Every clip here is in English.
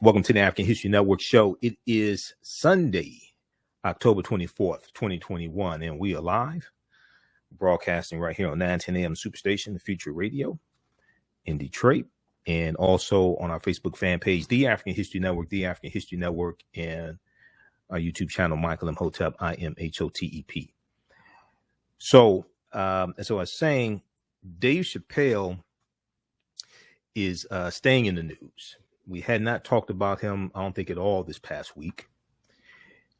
Welcome to the African History Network show. It is Sunday, October 24th, 2021, and we are live, broadcasting right here on 910 AM Superstation, the Future Radio in Detroit, and also on our Facebook fan page, The African History Network, The African History Network, and our YouTube channel, Michael Imhotep, Imhotep. So, as I was saying, Dave Chappelle is staying in the news. We had not talked about him, I don't think, at all this past week,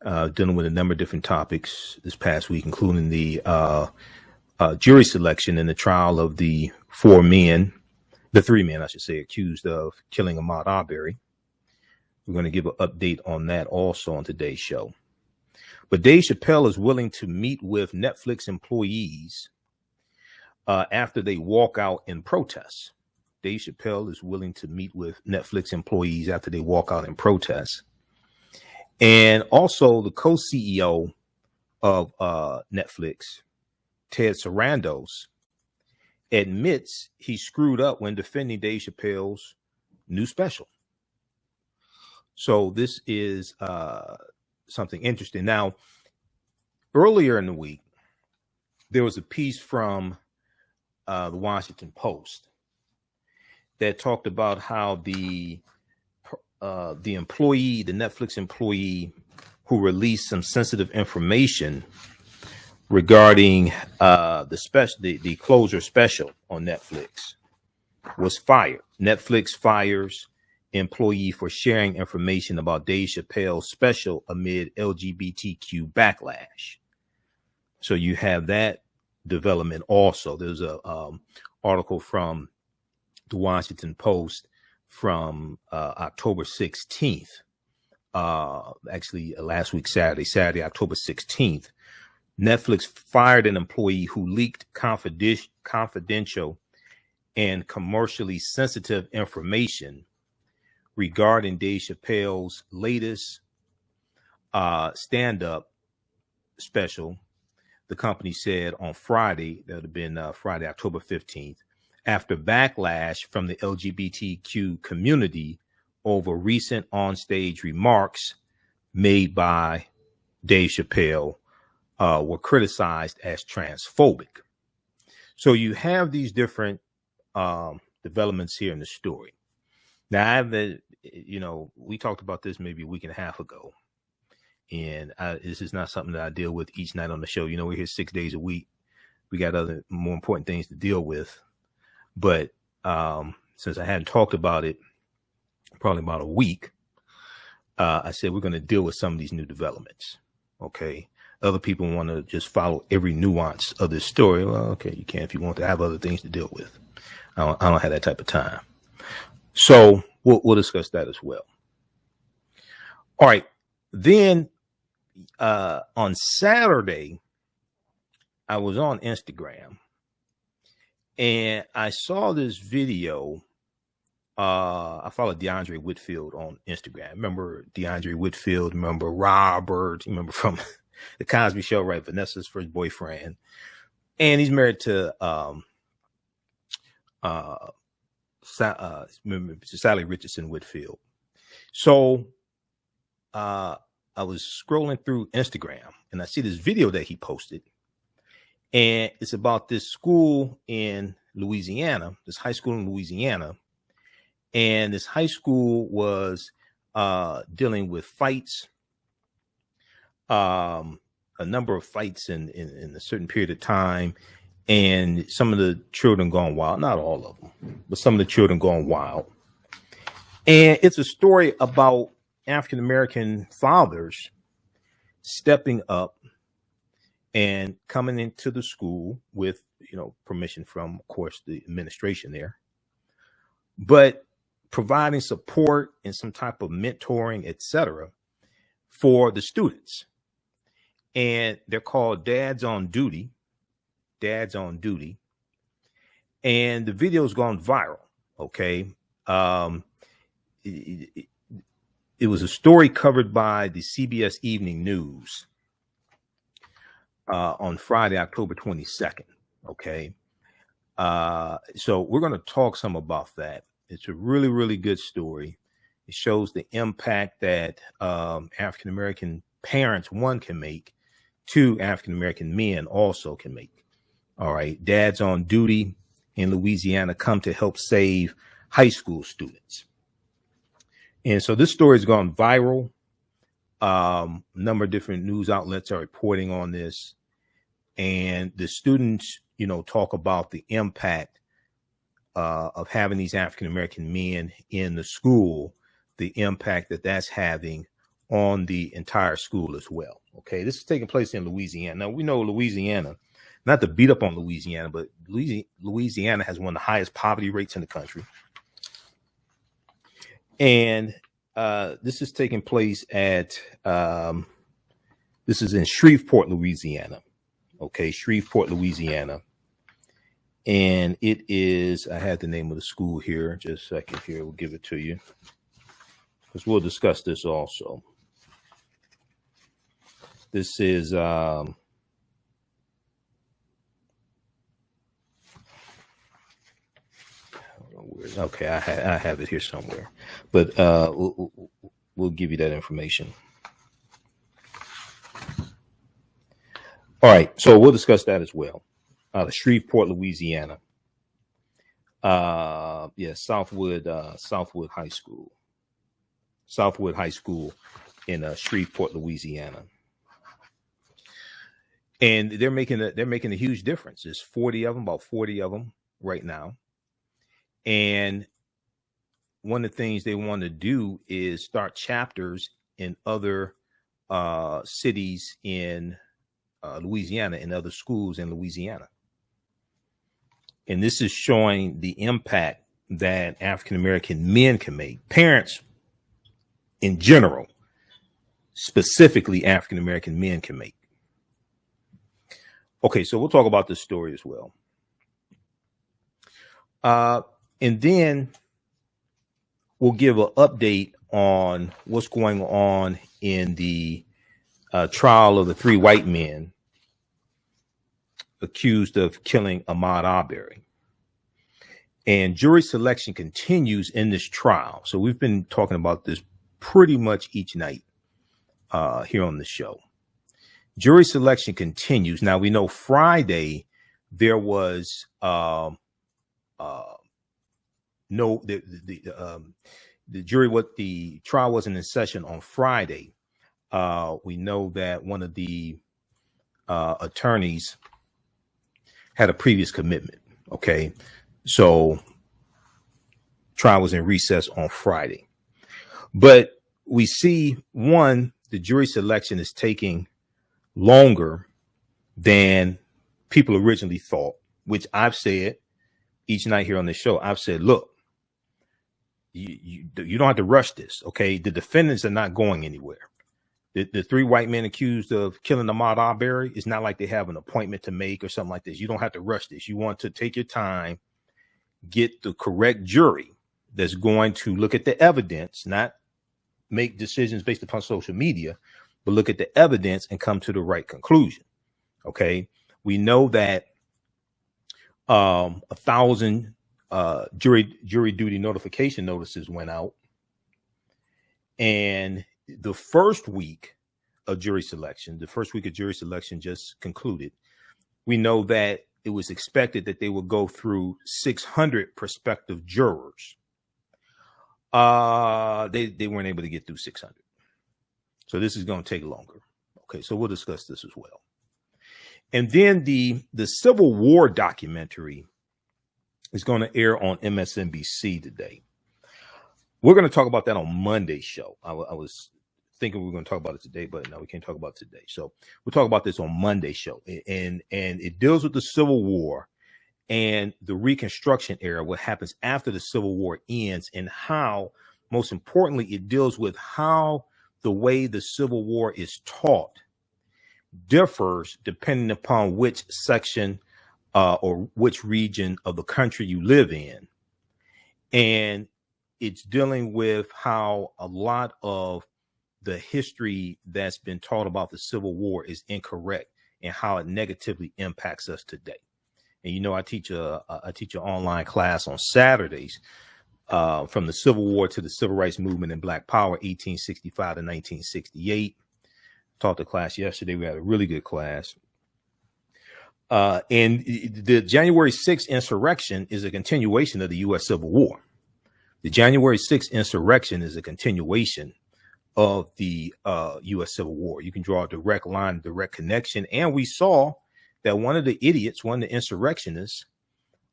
dealing with a number of different topics this past week, including the jury selection in the trial of the three men, I should say, accused of killing Ahmaud Arbery. We're going to give an update on that also on today's show. But Dave Chappelle is willing to meet with Netflix employees after they walk out in protest. Dave Chappelle is willing to meet with Netflix employees after they walk out in protest. And also the co-CEO of Netflix, Ted Sarandos, admits he screwed up when defending Dave Chappelle's new special. So this is something interesting. Now, earlier in the week, there was a piece from the Washington Post that talked about how the employee, the Netflix employee who released some sensitive information regarding the closer special on Netflix was fired. Netflix fires employee for sharing information about Dave Chappelle's special amid LGBTQ backlash. So you have that development also. There's a article from the Washington Post from October 16th, actually last week, Saturday, October 16th. Netflix fired an employee who leaked confidential and commercially sensitive information regarding Dave Chappelle's latest stand-up special. The company said on Friday, that would have been Friday, October 15th, after backlash from the LGBTQ community over recent onstage remarks made by Dave Chappelle were criticized as transphobic. So you have these different developments here in the story. Now, we talked about this maybe a week and a half ago, and this is not something that I deal with each night on the show. We're here 6 days a week. We got other more important things to deal with. But since I hadn't talked about it probably about a week, I said we're going to deal with some of these new developments. Okay. Other people want to just follow every nuance of this story. Well, okay, you can if you want to have other things to deal with. I don't have that type of time. So we'll discuss that as well. All right. Then on Saturday, I was on Instagram. And I saw this video. I follow DeAndre Whitfield on Instagram. Remember DeAndre Whitfield? Remember Robert? Remember from the Cosby Show, right? Vanessa's first boyfriend. And he's married to Sally Richardson Whitfield. So I was scrolling through Instagram and I see this video that he posted. And it's about this school in Louisiana, this high school in Louisiana. And this high school was dealing with fights, a number of fights in a certain period of time. And some of the children gone wild, not all of them, but some of the children gone wild. And it's a story about African-American fathers stepping up and coming into the school with, permission from, of course, the administration there, but providing support and some type of mentoring, etc., for the students. And they're called Dads on Duty. And the video's gone viral. Okay. It was a story covered by the CBS Evening News on Friday, October 22nd. Okay. So we're going to talk some about that. It's a really, really good story. It shows the impact that African American parents, one, can make, two, African American men also can make. All right. Dads on duty in Louisiana come to help save high school students. And so this story has gone viral. A number of different news outlets are reporting on this. And the students, you know, talk about the impact of having these African American men in the school, the impact that that's having on the entire school as well. Okay, this is taking place in Louisiana. Now, we know Louisiana, not to beat up on Louisiana, but Louisiana has one of the highest poverty rates in the country. And this is taking place at, this is in Shreveport, Louisiana. Okay, Shreveport, Louisiana. And it is, I had the name of the school here. Just a second here. We'll give it to you, because we'll discuss this also. This is, okay, I have it here somewhere, but we'll give you that information. All right, so we'll discuss that as well. Shreveport, Louisiana. Southwood High School. Southwood High School in Shreveport, Louisiana. And they're making a huge difference. There's 40 of them, about 40 of them right now. And one of the things they want to do is start chapters in other cities in Louisiana, in other schools in Louisiana. And this is showing the impact that African American men can make, parents in general, specifically African American men can make. Okay, so we'll talk about this story as well. And then we'll give an update on what's going on in the trial of the three white men accused of killing Ahmaud Arbery. And jury selection continues in this trial. So we've been talking about this pretty much each night here on the show. Jury selection continues. Now, we know Friday there was the trial wasn't in session on Friday. We know that one of the attorneys had a previous commitment. Okay, so trial was in recess on Friday, but we see the jury selection is taking longer than people originally thought, which I've said each night here on the show. I've said, look, you don't have to rush this. Okay, the defendants are not going anywhere. The three white men accused of killing Ahmaud Arbery, it's not like they have an appointment to make or something like this. You don't have to rush this. You want to take your time, get the correct jury that's going to look at the evidence, not make decisions based upon social media, but look at the evidence and come to the right conclusion. Okay, we know that 1,000 jury duty notification notices went out, and the first week of jury selection just concluded. We know that it was expected that they would go through 600 prospective jurors. They weren't able to get through 600. So this is going to take longer. Okay, so we'll discuss this as well. And then the Civil War documentary is going to air on MSNBC today. We're going to talk about that on Monday's show. I was thinking we were going to talk about it today, but no, we can't talk about it today. So we'll talk about this on Monday's show. And it deals with the Civil War and the Reconstruction era, what happens after the Civil War ends, and how, most importantly, it deals with how the way the Civil War is taught differs depending upon which section or which region of the country you live in. And it's dealing with how a lot of the history that's been taught about the Civil War is incorrect and how it negatively impacts us today. And, you know, I teach an online class on Saturdays from the Civil War to the Civil Rights Movement and Black Power, 1865 to 1968. Taught the class yesterday. We had a really good class. And the January 6th insurrection is a continuation of the U.S. Civil War. The January 6th insurrection is a continuation of the U.S. Civil War. You can draw a direct line, direct connection. And we saw that one of the idiots, one of the insurrectionists,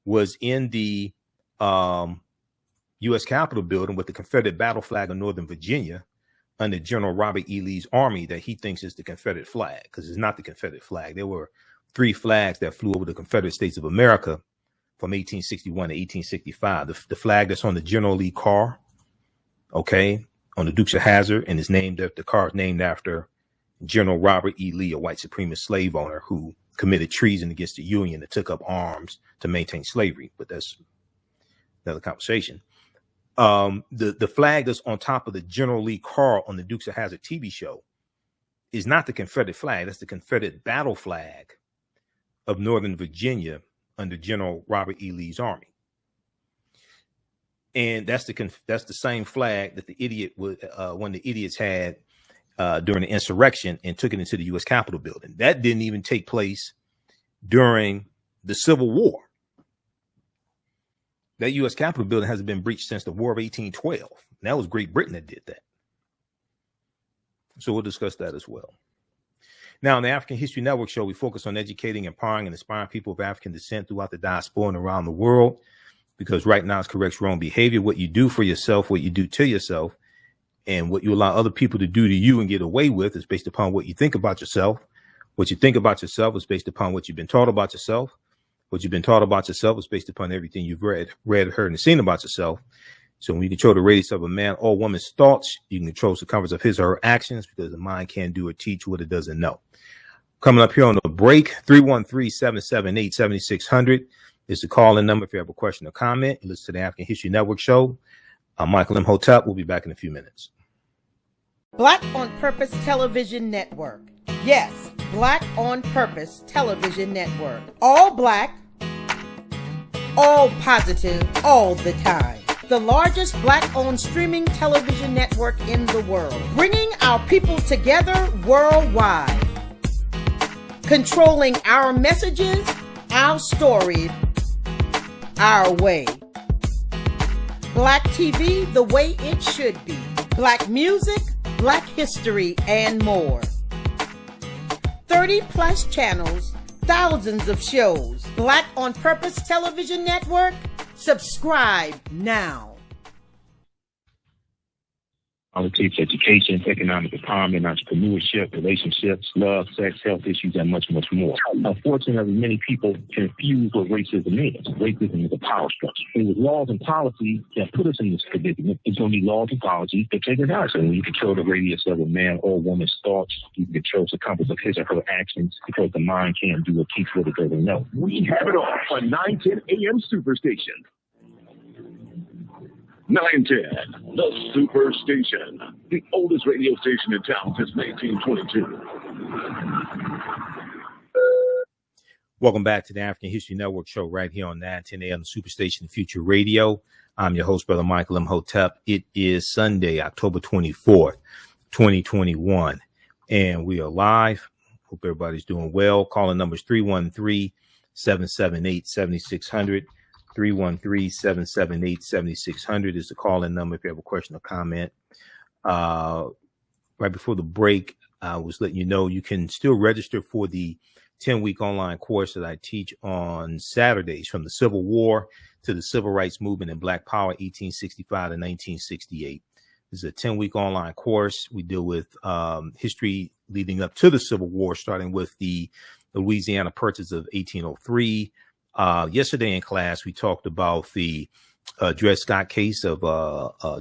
was in the U.S. Capitol building with the Confederate battle flag of Northern Virginia under General Robert E. Lee's army that he thinks is the Confederate flag, because it's not the Confederate flag. There were 3 flags that flew over the Confederate States of America from 1861 to 1865. The flag that's on the General Lee car, okay, on the Dukes of Hazzard, and is named, the car is named after General Robert E. Lee, a white supremacist slave owner who committed treason against the Union and took up arms to maintain slavery. But that's another conversation. The flag that's on top of the General Lee car on the Dukes of Hazzard TV show is not the Confederate flag. That's the Confederate battle flag of Northern Virginia under General Robert E. Lee's army. And that's the same flag that the idiot was, one of the idiots had during the insurrection and took it into the U.S. Capitol building. That didn't even take place during the Civil War. That U.S. Capitol building hasn't been breached since the War of 1812. And that was Great Britain that did that. So we'll discuss that as well. Now, on the African History Network show, we focus on educating, empowering, and inspiring people of African descent throughout the diaspora and around the world, because right now it's corrects wrong behavior. What you do for yourself, what you do to yourself, and what you allow other people to do to you and get away with is based upon what you think about yourself. What you think about yourself is based upon what you've been taught about yourself. What you've been taught about yourself is based upon everything you've read, heard, and seen about yourself. So when you control the radius of a man or woman's thoughts, you can control the circumference of his or her actions, because the mind can't do or teach what it doesn't know. Coming up here on the break, 313-778-7600 is the call-in number if you have a question or comment. You listen to the African History Network show. I'm Michael Imhotep. We'll be back in a few minutes. Black on Purpose Television Network. Yes, Black on Purpose Television Network. All black, all positive, all the time. The largest black-owned streaming television network in the world, bringing our people together worldwide. Controlling our messages, our story, our way. Black TV the way it should be. Black music, Black history, and more. 30+ channels, thousands of shows. Black on Purpose Television Network. Subscribe now. Politics, education, economic empowerment, entrepreneurship, relationships, love, sex, health issues, and much, much more. Unfortunately, many people confuse what racism is. Racism is a power structure. It was laws and policies that put us in this predicament. It's going to be laws and policies that take us out. So when you control the radius of a man or woman's thoughts, you can control the compass of his or her actions, because the mind can't do or teach what it doesn't know. We have it all on 910 AM Superstation. 910, the Superstation, the oldest radio station in town since 1922. Welcome back to the African History Network show right here on 910 AM Superstation Future Radio. I'm your host, Brother Michael Imhotep. It is Sunday, October 24th, 2021, and we are live. Hope everybody's doing well. Calling numbers 313-778-7600. 313-778-7600 is the call-in number if you have a question or comment. Right before the break, I was letting you know you can still register for the 10-week online course that I teach on Saturdays, from the Civil War to the Civil Rights Movement and Black Power, 1865 to 1968. This is a 10-week online course. We deal with history leading up to the Civil War, starting with the Louisiana Purchase of 1803. Yesterday in class, we talked about the Dred Scott case of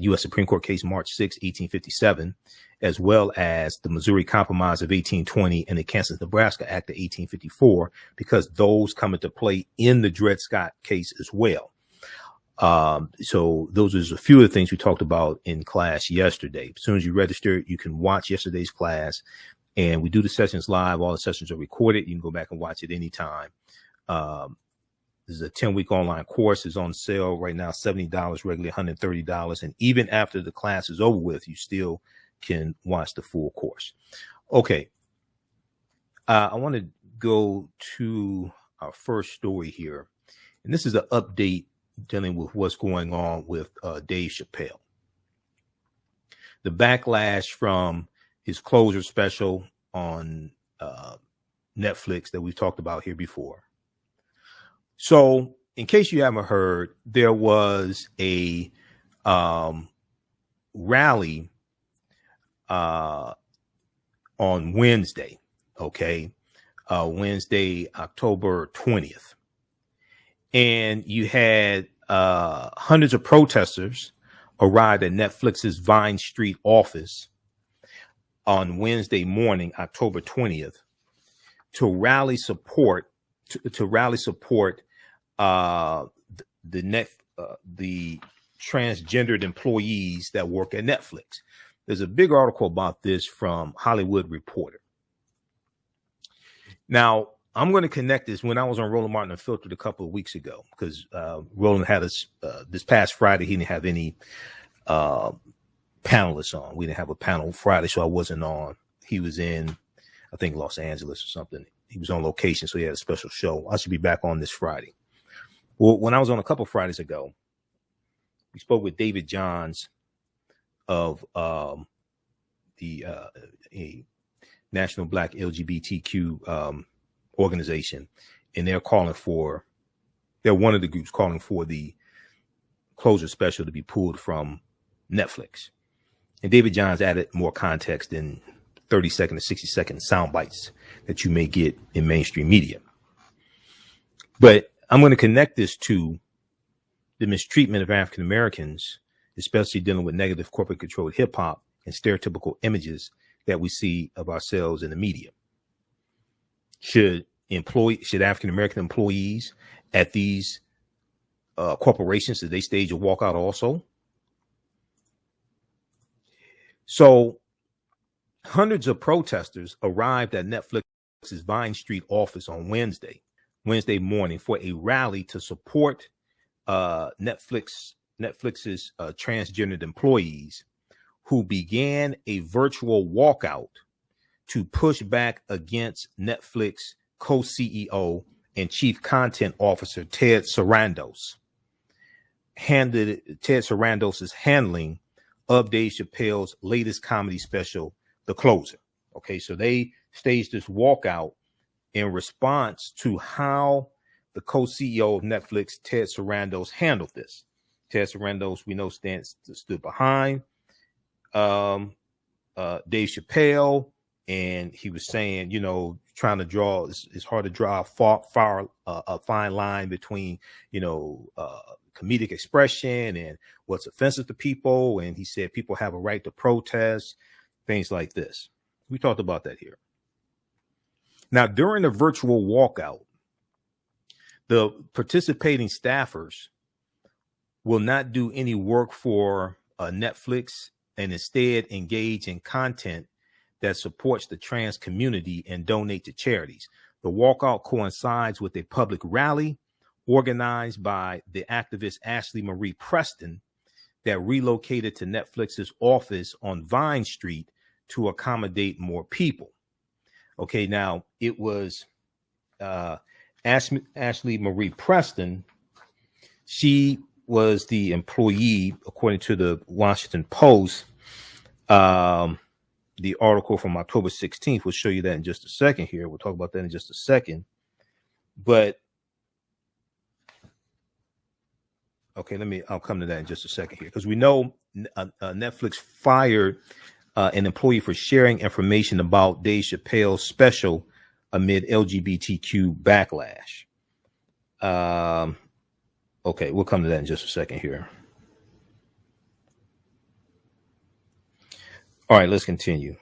U.S. Supreme Court case March 6, 1857, as well as the Missouri Compromise of 1820 and the Kansas-Nebraska Act of 1854, because those come into play in the Dred Scott case as well. So those are a few of the things we talked about in class yesterday. As soon as you register, you can watch yesterday's class, and we do the sessions live. All the sessions are recorded. You can go back and watch it anytime. This is a 10-week online course. It's on sale right now, $70, regularly $130. And even after the class is over with, you still can watch the full course. Okay. I want to go to our first story here. And this is an update dealing with what's going on with Dave Chappelle. The backlash from his closer special on Netflix that we've talked about here before. So in case you haven't heard, there was a rally on Wednesday. Okay. Wednesday, October 20th. And you had hundreds of protesters arrived at Netflix's Vine Street office on Wednesday morning, October 20th, to rally support the transgendered employees that work at Netflix. There's a big article about this from Hollywood Reporter. Now, I'm going to connect this. When I was on Roland Martin Unfiltered a couple of weeks ago, because Roland had us this past Friday, he didn't have any panelists on. We didn't have a panel Friday, so I wasn't on. He was in, I think, Los Angeles or something. He was on location, so he had a special show. I should be back on this Friday. Well, when I was on a couple of Fridays ago, we spoke with David Johns of the a National Black LGBTQ organization, and they're one of the groups calling for the closer special to be pulled from Netflix. And David Johns added more context in 30-second to 60-second sound bites that you may get in mainstream media. But I'm going to connect this to the mistreatment of African Americans, especially dealing with negative corporate controlled hip hop and stereotypical images that we see of ourselves in the media. Should African American employees at these corporations, did they stage a walkout also? So hundreds of protesters arrived at Netflix's Vine Street office on Wednesday morning for a rally to support Netflix's transgendered employees, who began a virtual walkout to push back against Netflix co-CEO and chief content officer Ted Sarandos' handling of Dave Chappelle's latest comedy special, The Closer. Okay, so they staged this walkout in response to how the co-CEO of Netflix, Ted Sarandos, handled this. Ted Sarandos, we know, stood behind Dave Chappelle, and he was saying, trying to draw, it's hard to draw a fine line between, comedic expression and what's offensive to people. And he said people have a right to protest, things like this. We talked about that here. Now, during the virtual walkout, the participating staffers will not do any work for Netflix and instead engage in content that supports the trans community and donate to charities. The walkout coincides with a public rally organized by the activist Ashley Marie Preston that relocated to Netflix's office on Vine Street to accommodate more people. Okay, now it was Ashley Marie Preston. She was the employee, according to the Washington Post. The article from October 16th, we'll show you that in just a second here. We'll talk about that in just a second. But okay, I'll come to that in just a second here, because we know Netflix fired an employee for sharing information about Dave Chappelle's special amid LGBTQ backlash. Okay, we'll come to that in just a second here. All right, let's continue.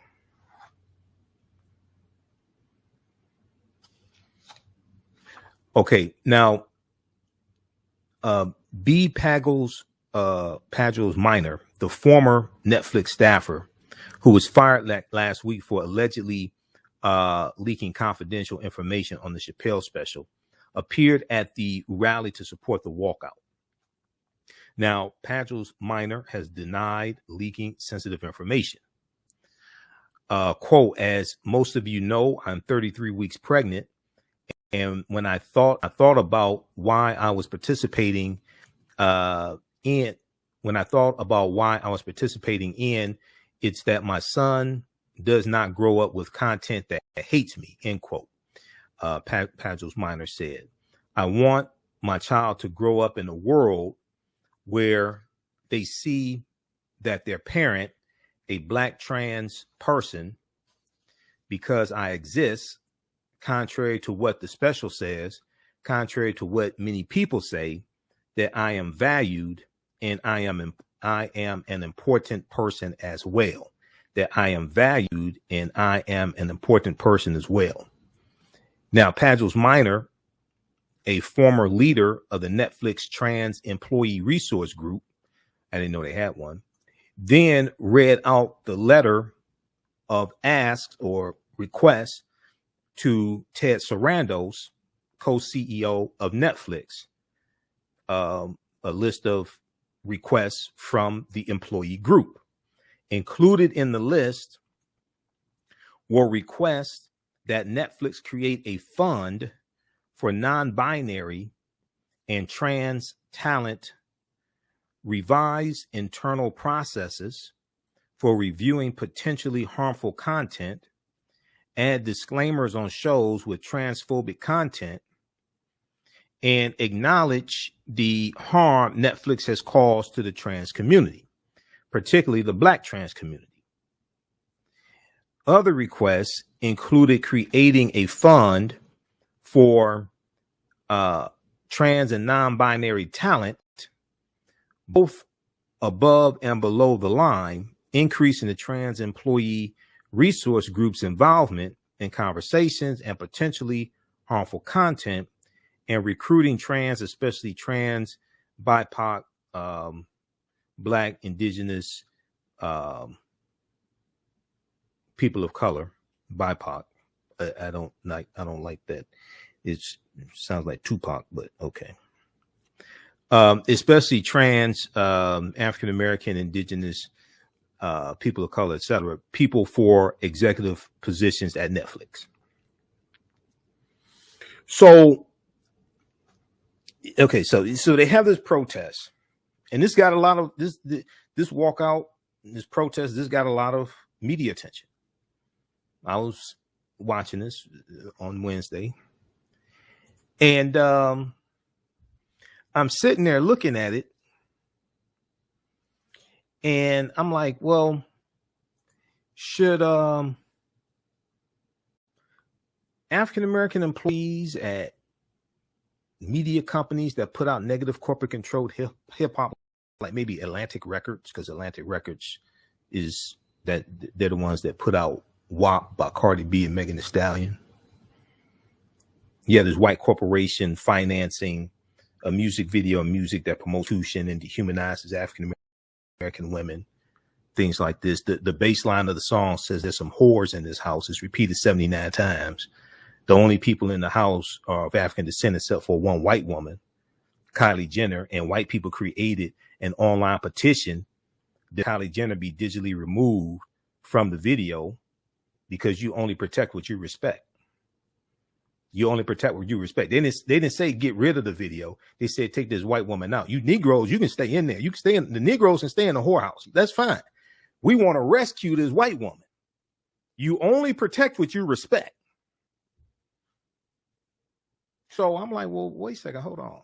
Okay, now, B. Pagels Minor, the former Netflix staffer who was fired last week for allegedly leaking confidential information on the Chappelle special, appeared at the rally to support the walkout. Now, Padgels Minor has denied leaking sensitive information. Quote, as most of you know, I'm 33 weeks pregnant. And when I thought about why I was participating in, it's that my son does not grow up with content that hates me, end quote. Padgels Minor said, I want my child to grow up in a world where they see that their parent, a Black trans person, because I exist, contrary to what the special says, contrary to what many people say, that I am valued and I am an important person as well. That I am valued and I am an important person as well. Now, Padgels Minor, a former leader of the Netflix Trans Employee Resource Group, I didn't know they had one, then read out the letter of asks or requests to Ted Sarandos, co-CEO of Netflix, a list of requests from the employee group. Included in the list were requests that Netflix create a fund for non-binary and trans talent, revise internal processes for reviewing potentially harmful content, add disclaimers on shows with transphobic content, and acknowledge the harm Netflix has caused to the trans community, particularly the Black trans community. Other requests included creating a fund for trans and non-binary talent, both above and below the line, increasing the trans employee resource group's involvement in conversations and potentially harmful content, and recruiting trans, especially trans, BIPOC, Black, Indigenous, people of color, BIPOC. I don't like that. It sounds like Tupac, but okay. Especially trans, African American, Indigenous, people of color, etc., people for executive positions at Netflix. So, okay, so they have this protest, and this got a lot of this walkout, this protest. This got a lot of media attention. I was watching this on Wednesday, and I'm sitting there looking at it, and I'm like, well, should African American employees at media companies that put out negative corporate controlled hip hop, like maybe Atlantic Records, because Atlantic Records is that they're the ones that put out WAP by Cardi B and Megan Thee Stallion. Yeah, there's white corporation financing a music video and music that promotes prostitution and dehumanizes African American women, things like this. The bass line of the song says there's some whores in this house. It's repeated 79 times. The only people in the house are of African descent except for one white woman, Kylie Jenner, and white people created an online petition that Kylie Jenner be digitally removed from the video because you only protect what you respect. You only protect what you respect. They didn't say get rid of the video. They said take this white woman out. You Negroes, you can stay in there. You can stay in the Negroes and stay in the whorehouse. That's fine. We want to rescue this white woman. You only protect what you respect. So I'm like, well, wait a second, hold on.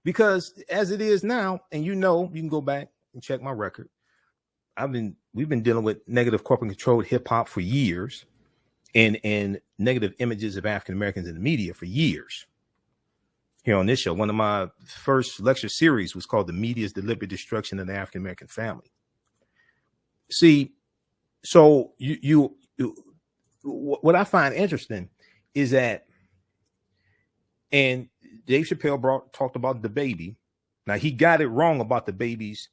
Because as it is now, and you can go back and check my record. We've been dealing with negative corporate controlled hip hop for years, and negative images of African Americans in the media for years. Here on this show, one of my first lecture series was called "The Media's Deliberate Destruction of the African American Family." See, so what I find interesting is that, and Dave Chappelle talked about the baby. Now he got it wrong about the babies,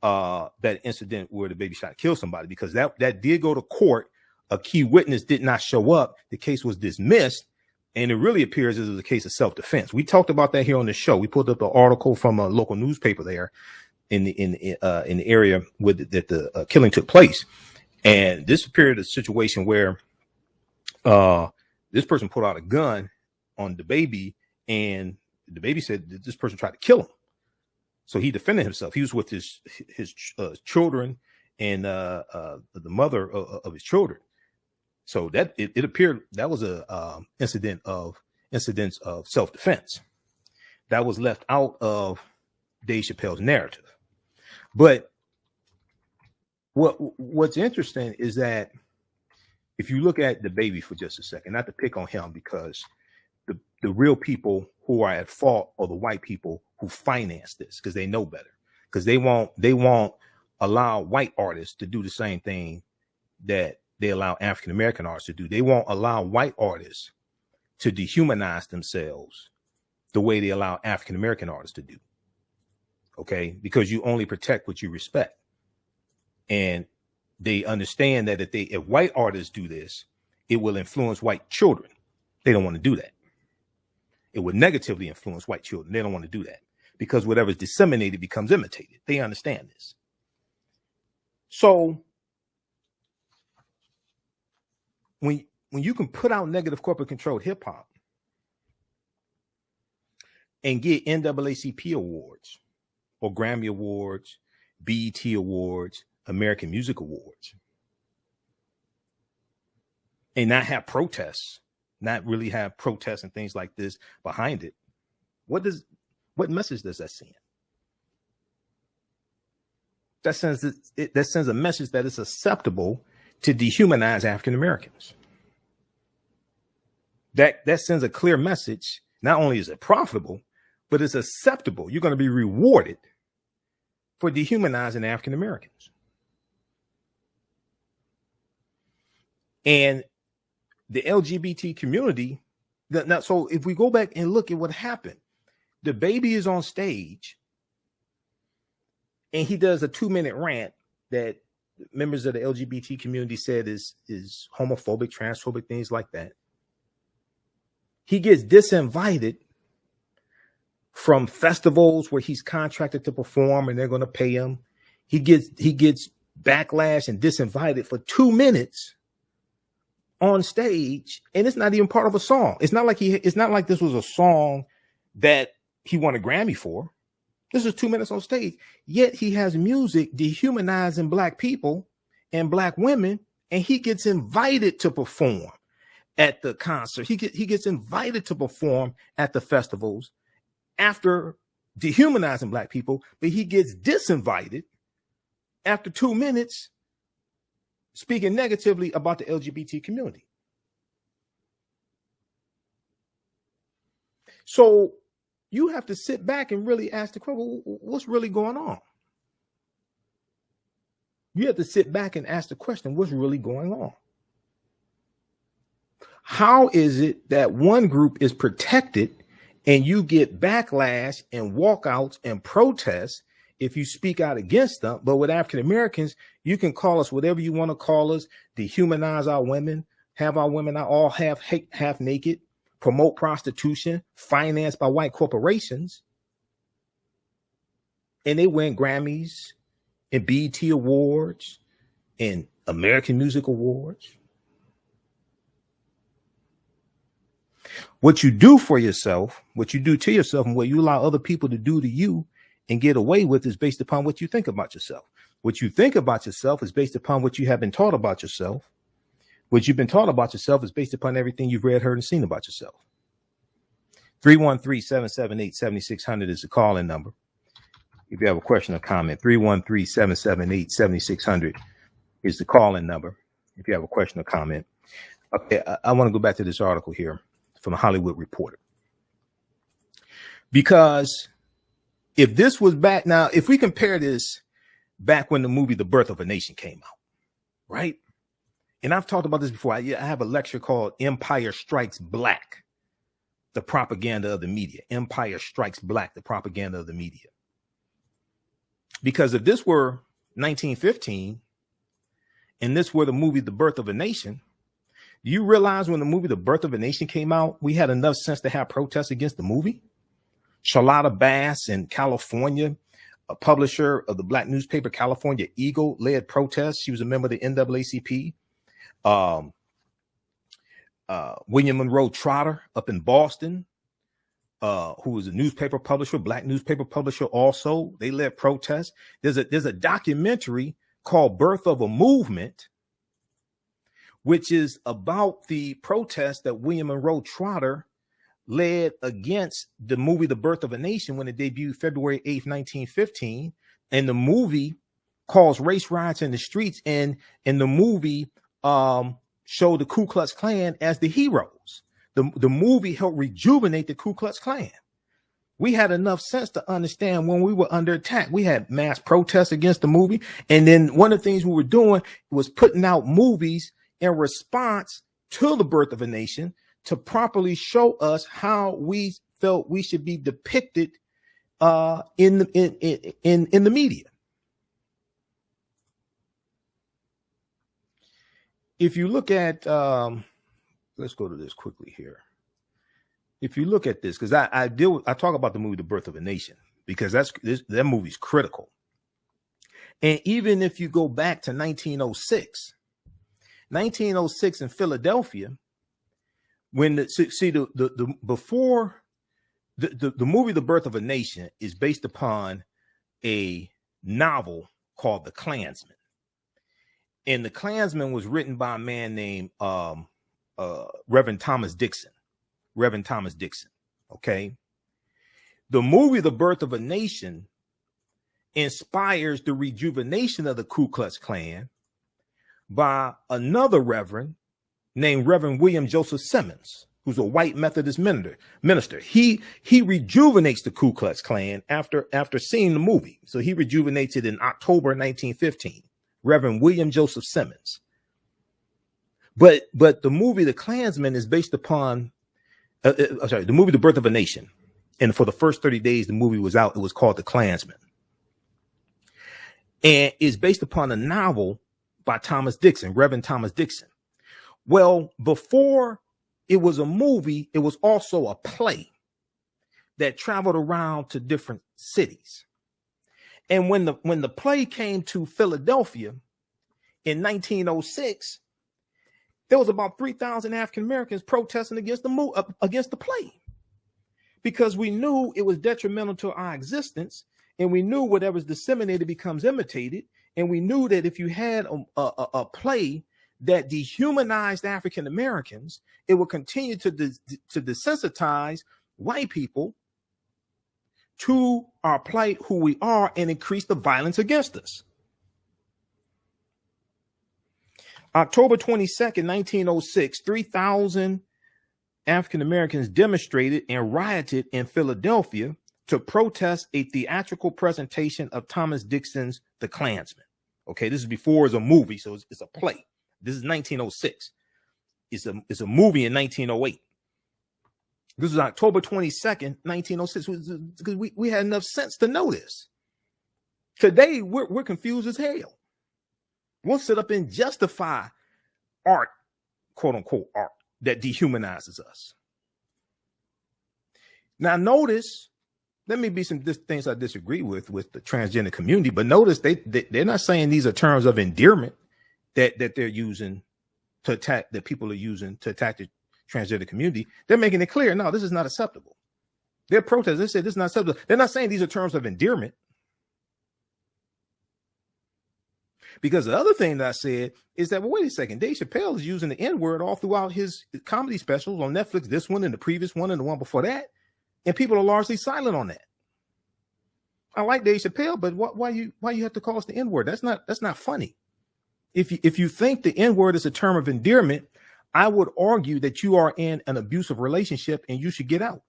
that incident where the baby shot and killed somebody, because that did go to court. A key witness did not show up. The case was dismissed, And it really appears as a case of self-defense. We talked about that here on the show. We pulled up an article from a local newspaper there in the area that the killing took place. And this appeared a situation where this person pulled out a gun on the baby, and the baby said that this person tried to kill him. So he defended himself. He was with his children and the mother of his children. So that it appeared that was a incidents of self-defense that was left out of Dave Chappelle's narrative. But what's interesting is that if you look at the baby for just a second, not to pick on him, because the real people who are at fault are the white people who finance this, because they know better, because they won't allow white artists to do the same thing that they allow African-American artists to do. They won't allow white artists to dehumanize themselves the way they allow African-American artists to do. Okay, because you only protect what you respect. And they understand that if white artists do this, it will influence white children. They don't want to do that. It would negatively influence white children. They don't want to do that, because whatever is disseminated becomes imitated. They understand this. So when you can put out negative corporate controlled hip hop and get NAACP awards or Grammy awards, BET awards, American Music Awards, and not have protests, not really have protests and things like this behind it, what message does that send? That sends a message that it's acceptable to dehumanize African Americans. That sends a clear message. Not only is it profitable, but it's acceptable. You're going to be rewarded for dehumanizing African Americans. And the LGBT community, now, so if we go back and look at what happened, the baby is on stage and he does a 2-minute rant that members of the LGBT community said is homophobic, transphobic, things like that. He gets disinvited from festivals where he's contracted to perform and they're going to pay him. He gets backlash and disinvited for 2 minutes on stage, and it's not even part of a song. It's not like this was a song that he won a Grammy for. This is 2 minutes on stage. Yet he has music dehumanizing black people and black women, and he gets invited to perform at the concert. He gets invited to perform at the festivals after dehumanizing black people, but he gets disinvited after 2 minutes speaking negatively about the LGBT community. So you have to sit back and really ask the question, what's really going on? You have to sit back and ask the question, what's really going on? How is it that one group is protected and you get backlash and walkouts and protests if you speak out against them? But with African Americans, you can call us whatever you want to call us, dehumanize our women, have our women all half naked, promote prostitution, financed by white corporations. And they win Grammys and BET awards and American Music Awards. What you do for yourself, what you do to yourself, and what you allow other people to do to you and get away with is based upon what you think about yourself. What you think about yourself is based upon what you have been taught about yourself. What you've been taught about yourself is based upon everything you've read, heard, and seen about yourself. 313-778-7600 is the call-in number. If you have a question or comment, 313-778-7600 is the call-in number. If you have a question or comment. Okay, I want to go back to this article here from the Hollywood Reporter. Because if this was back now, if we compare this back when the movie The Birth of a Nation came out, right? And I've talked about this before. I have a lecture called Empire Strikes Black, the propaganda of the media. Empire Strikes Black, the propaganda of the media. Because if this were 1915 and this were the movie The Birth of a Nation, You realize when the movie The Birth of a Nation came out, we had enough sense to have protests against the movie? Charlotta Bass in California, a publisher of the black newspaper California Eagle, led protests. She was a member of the NAACP. William Monroe Trotter up in Boston, who was a newspaper publisher, black newspaper publisher also. They led protests. There's a documentary called Birth of a Movement, which is about the protest that William Monroe Trotter led against the movie The Birth of a Nation when it debuted February 8th, 1915. And the movie calls race riots in the streets, and in the movie showed the Ku Klux Klan as the heroes. The movie helped rejuvenate the Ku Klux Klan. We had enough sense to understand when we were under attack. We had mass protests against the movie. And then one of the things we were doing was putting out movies in response to The Birth of a Nation to properly show us how we felt we should be depicted in the media. If you look at, let's go to this quickly here. If you look at this, because I talk about the movie The Birth of a Nation, because that movie's critical. And even if you go back to 1906 in Philadelphia, when the movie The Birth of a Nation is based upon a novel called The Klansman. And The Klansman was written by a man named Reverend Thomas Dixon. Okay. The movie The Birth of a Nation inspires the rejuvenation of the Ku Klux Klan by another reverend named Reverend William Joseph Simmons, who's a white Methodist minister. He rejuvenates the Ku Klux Klan after seeing the movie. So he rejuvenates it in October 1915. Reverend William Joseph Simmons. But the movie The Klansman is based upon the movie The Birth of a Nation. And for the first 30 days the movie was out, it was called The Klansman. And it's based upon a novel by Thomas Dixon, Reverend Thomas Dixon. Well, before it was a movie, it was also a play that traveled around to different cities. And when the play came to Philadelphia in 1906, there was about 3,000 African Americans protesting against the play, because we knew it was detrimental to our existence, and we knew whatever's disseminated becomes imitated, and we knew that if you had a play that dehumanized African Americans, it would continue to desensitize white people to our plight, who we are, and increase the violence against us. October 22nd, 1906, 3,000 African Americans demonstrated and rioted in Philadelphia to protest a theatrical presentation of Thomas Dixon's The Klansman. Okay, this is before it's a movie, so it's a play. This is 1906. It's a movie in 1908. This is October 22nd, 1906, because we had enough sense to know this. Today, we're confused as hell. We'll sit up and justify art, quote unquote art, that dehumanizes us. Now, notice, there may be some things I disagree with the transgender community, but notice they're not saying these are terms of endearment that they're using to attack, that people are using to attack the transgender community. They're making it clear, no, this is not acceptable. They're protesting. They said this is not acceptable. They're not saying these are terms of endearment. Because the other thing that I said is that, well, wait a second, Dave Chappelle is using the N-word all throughout his comedy specials on Netflix, this one and the previous one and the one before that. And people are largely silent on that. I like Dave Chappelle, but why you have to call us the N-word? That's not funny. If you think the N-word is a term of endearment, I would argue that you are in an abusive relationship and you should get out.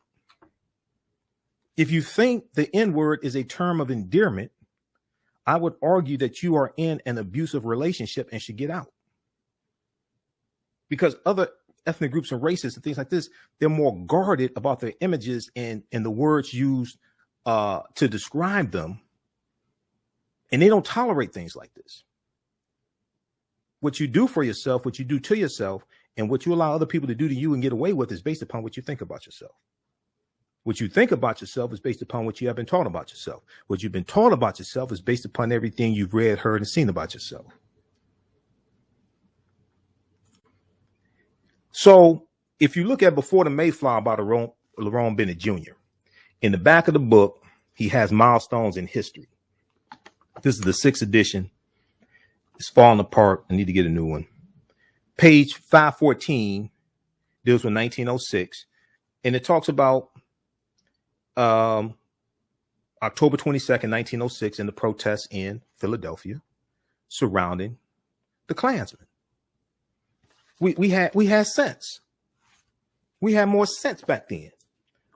If you think the N-word is a term of endearment, I would argue that you are in an abusive relationship and should get out. Because other ethnic groups and races and things like this, they're more guarded about their images and the words used to describe them. And they don't tolerate things like this. What you do for yourself, what you do to yourself, And what you allow other people to do to you and get away with is based upon what you think about yourself. What you think about yourself is based upon what you have been taught about yourself. What you've been taught about yourself is based upon everything you've read, heard, and seen about yourself. So if you look at Before the Mayflower by Lerone Bennett Jr., in the back of the book, he has milestones in history. This is the 6th edition. It's falling apart. I need to get a new one. Page 514 deals with 1906, and it talks about October 22nd, 1906, and the protests in Philadelphia surrounding the Klansmen. We had sense. We had more sense back then.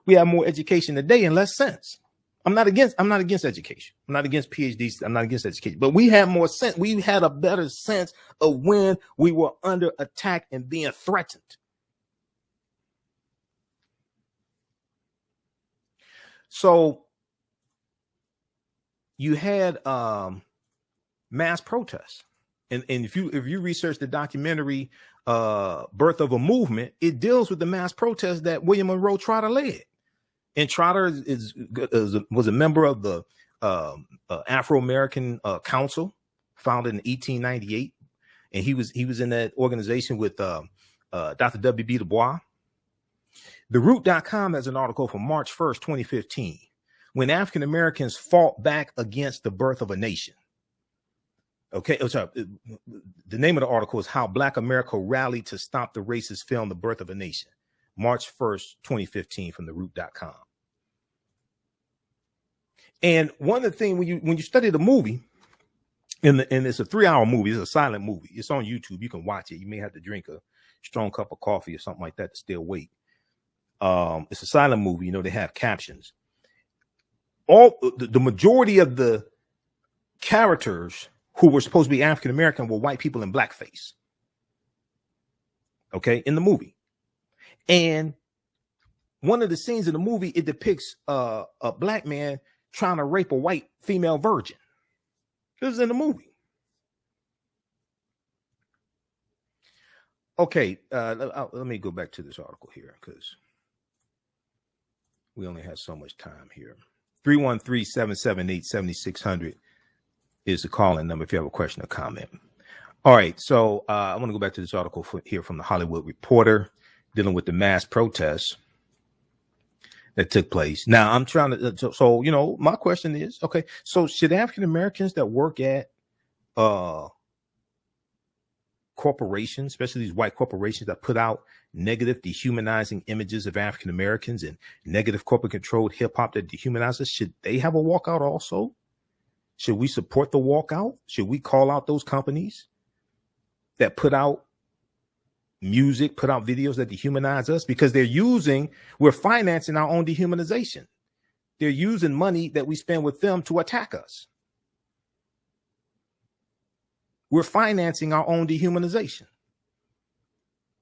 We have more education today and less sense. I'm not against education. I'm not against PhDs. I'm not against education, but we had more sense. We had a better sense of when we were under attack and being threatened. So you had mass protests. And if you research the documentary Birth of a Movement, it deals with the mass protests that William Monroe Trotter led. And Trotter was a member of the Afro-American Council, founded in 1898, and he was in that organization with Dr. W.B. Du Bois. TheRoot.com has an article from March 1st, 2015, when African Americans fought back against the birth of a nation. Okay, sorry. The name of the article is How Black America Rallied to Stop the Racist Film, The Birth of a Nation. March 1st, 2015 from TheRoot.com. And one of the things when you study the movie, and it's a 3-hour movie, it's a silent movie. It's on YouTube. You can watch it. You may have to drink a strong cup of coffee or something like that to stay awake. It's a silent movie. They have captions. The majority of the characters who were supposed to be African American were white people in blackface. Okay, in the movie. And one of the scenes in the movie, it depicts a black man trying to rape a white female virgin. This is in the movie. Okay, let me go back to this article here because we only have so much time here. 313-778-7600 is the call-in number if you have a question or comment. All right, so I want to go back to this article here from the Hollywood Reporter dealing with the mass protests that took place. Now, I'm trying to, so my question is, okay, so should African Americans that work at corporations, especially these white corporations that put out negative, dehumanizing images of African Americans and negative corporate-controlled hip-hop that dehumanizes, should they have a walkout also? Should we support the walkout? Should we call out those companies that put out music, put out videos that dehumanize us? Because we're financing our own dehumanization. They're using money that we spend with them to attack us. We're financing our own dehumanization.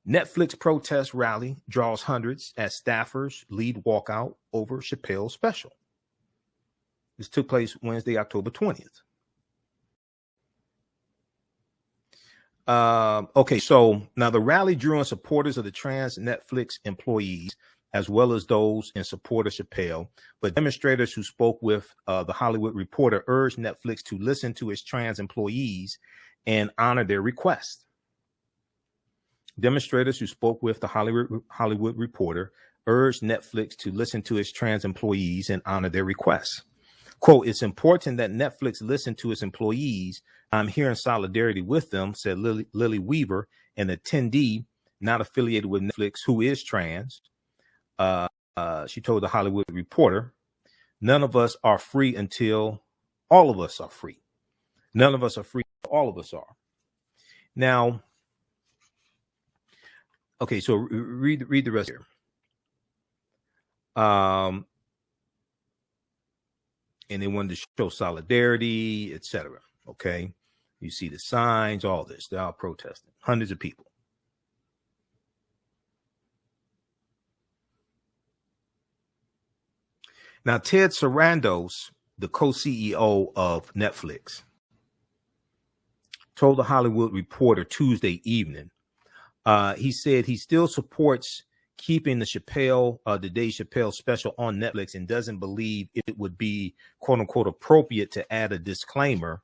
Netflix protest rally draws hundreds as staffers lead walkout over Chappelle's special. This took place Wednesday, October 20th. Okay, so now the rally drew in supporters of the trans Netflix employees, as well as those in support of Chappelle. But demonstrators who spoke with the Hollywood Reporter urged Netflix to listen to its trans employees and honor their request. Demonstrators who spoke with the Hollywood Reporter urged Netflix to listen to its trans employees and honor their requests. Quote, "It's important that Netflix listen to its employees. I'm here in solidarity with them," said Lily Weaver, an attendee not affiliated with Netflix who is trans. She told the Hollywood Reporter, "None of us are free until all of us are free. None of us are free. All of us are." Now, okay, so read the rest here. And they wanted to show solidarity, etc. Okay, you see the signs, all this. They're all protesting. Hundreds of people. Now, Ted Sarandos, the co-CEO of Netflix, told the Hollywood Reporter Tuesday evening, He said he still supports keeping the Dave Chappelle special on Netflix and doesn't believe it would be quote unquote appropriate to add a disclaimer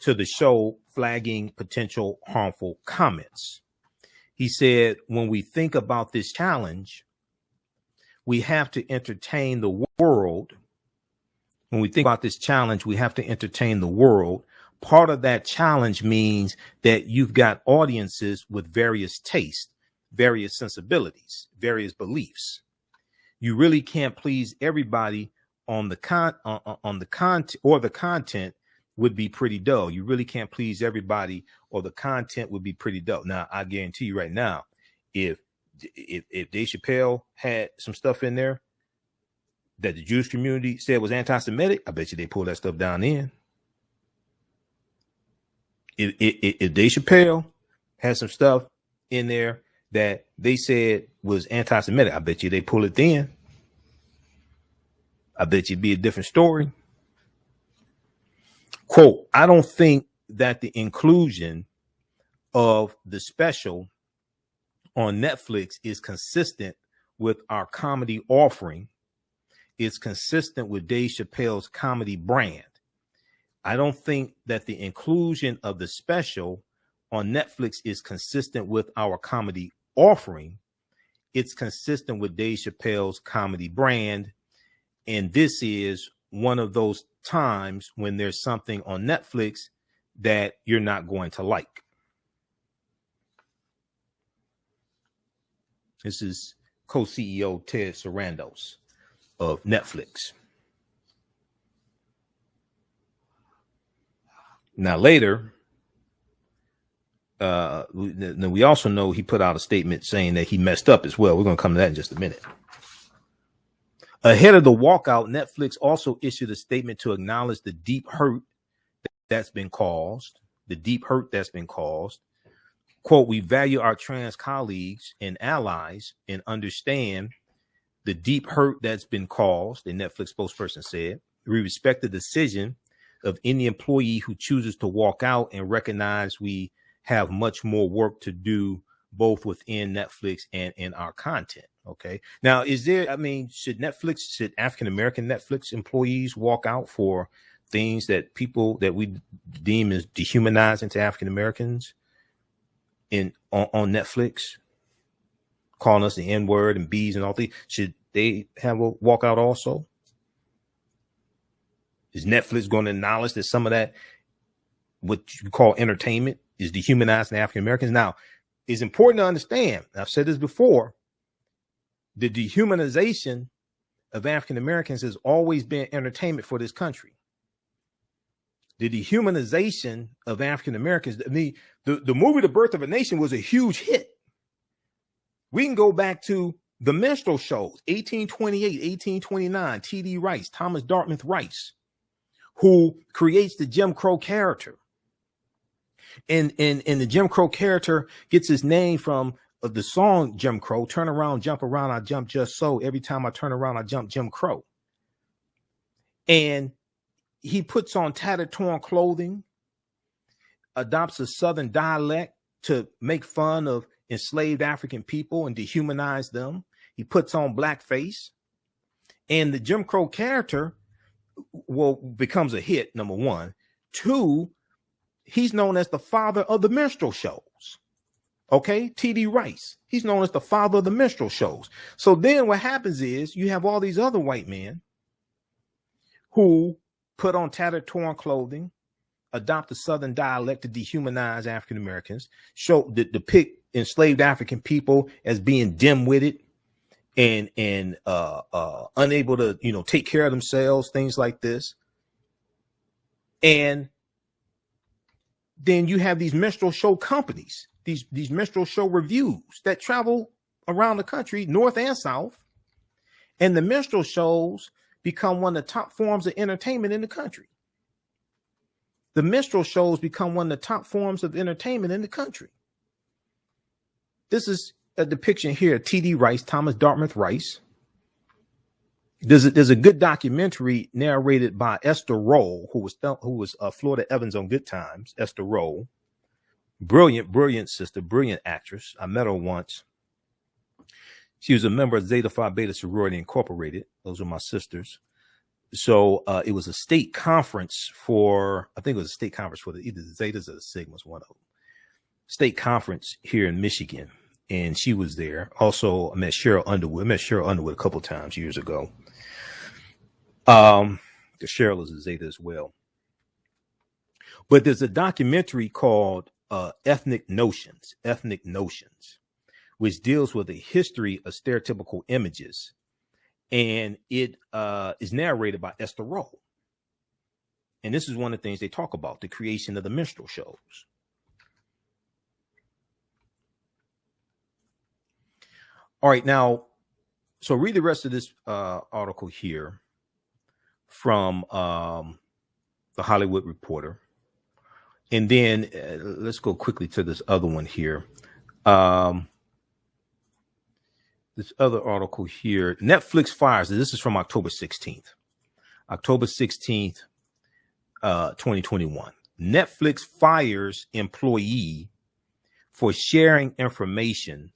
to the show flagging potential harmful comments. He said, when we think about this challenge, we have to entertain the world. When we think about this challenge, we have to entertain the world. Part of that challenge means that you've got audiences with various tastes, various sensibilities, various beliefs. You really can't please everybody on the content, or the content would be pretty dull. You really can't please everybody, or the content would be pretty dull. Now, I guarantee you right now, if Dave Chappelle had some stuff in there that the Jewish community said was anti-Semitic, I bet you they pull that stuff down in. If Dave Chappelle had some stuff in there that they said was anti-Semitic, I bet you they pull it then. I bet you it'd be a different story. Quote, I don't think that the inclusion of the special on Netflix is consistent with our comedy offering. It's consistent with Dave Chappelle's comedy brand. I don't think that the inclusion of the special on Netflix is consistent with our comedy offering. It's consistent with Dave Chappelle's comedy brand. And this is one of those times when there's something on Netflix that you're not going to like. This is co-CEO Ted Sarandos of Netflix. Now later, we also know he put out a statement saying that he messed up as well. We're going to come to that in just a minute. Ahead of the walkout, Netflix also issued a statement to acknowledge the deep hurt that's been caused. Quote, we value our trans colleagues and allies and understand the deep hurt that's been caused, the Netflix spokesperson said. We respect the decision of any employee who chooses to walk out and recognize we have much more work to do both within Netflix and in our content. Okay. Now, should African-American Netflix employees walk out for things that people that we deem as dehumanizing to African-Americans on Netflix, calling us the N-word and B's and all things? Should they have a walkout also? Is Netflix going to acknowledge that some of that, what you call entertainment, is dehumanizing African-Americans? Now, it's important to understand, I've said this before, the dehumanization of African-Americans has always been entertainment for this country. The dehumanization of African-Americans, the movie The Birth of a Nation was a huge hit. We can go back to the minstrel shows, 1828, 1829, T.D. Rice, Thomas Dartmouth Rice, who creates the Jim Crow character. And the Jim Crow character gets his name from the song Jim Crow, turn around, jump around, I jump just so. Every time I turn around, I jump Jim Crow. And he puts on tattered, torn clothing, adopts a Southern dialect to make fun of enslaved African people and dehumanize them. He puts on blackface. And the Jim Crow character, becomes a hit, number one. Two, he's known as the father of the minstrel shows. Okay, T.D. Rice. He's known as the father of the minstrel shows. So then what happens is you have all these other white men who put on tattered, torn clothing, adopt a Southern dialect to dehumanize African Americans, depict enslaved African people as being dim-witted and unable to, take care of themselves, things like this. And then you have these minstrel show companies, these minstrel show reviews that travel around the country, north and south. And the minstrel shows become one of the top forms of entertainment in the country. The minstrel shows become one of the top forms of entertainment in the country. This is a depiction here of T.D. Rice, Thomas Dartmouth Rice. There's a good documentary narrated by Esther Rolle, who was Florida Evans on Good Times, Esther Rolle, Brilliant sister, brilliant actress. I met her once. She was a member of Zeta Phi Beta Sorority Incorporated. Those are my sisters. So it was a state conference for, I think it was a state conference for either the Zetas or the Sigmas, one of them. State conference here in Michigan. And she was there. Also, I met Cheryl Underwood. A couple times years ago. Because Cheryl is a Zeta as well. But there's a documentary called Ethnic Notions, which deals with the history of stereotypical images. And it is narrated by Esther Rowe. And this is one of the things they talk about, the creation of the minstrel shows. All right, now, so read the rest of this article here from the Hollywood Reporter. And then let's go quickly to this other one here. This other article here, Netflix fires. This is from October 16th. October 16th, 2021. Netflix fires employee for sharing information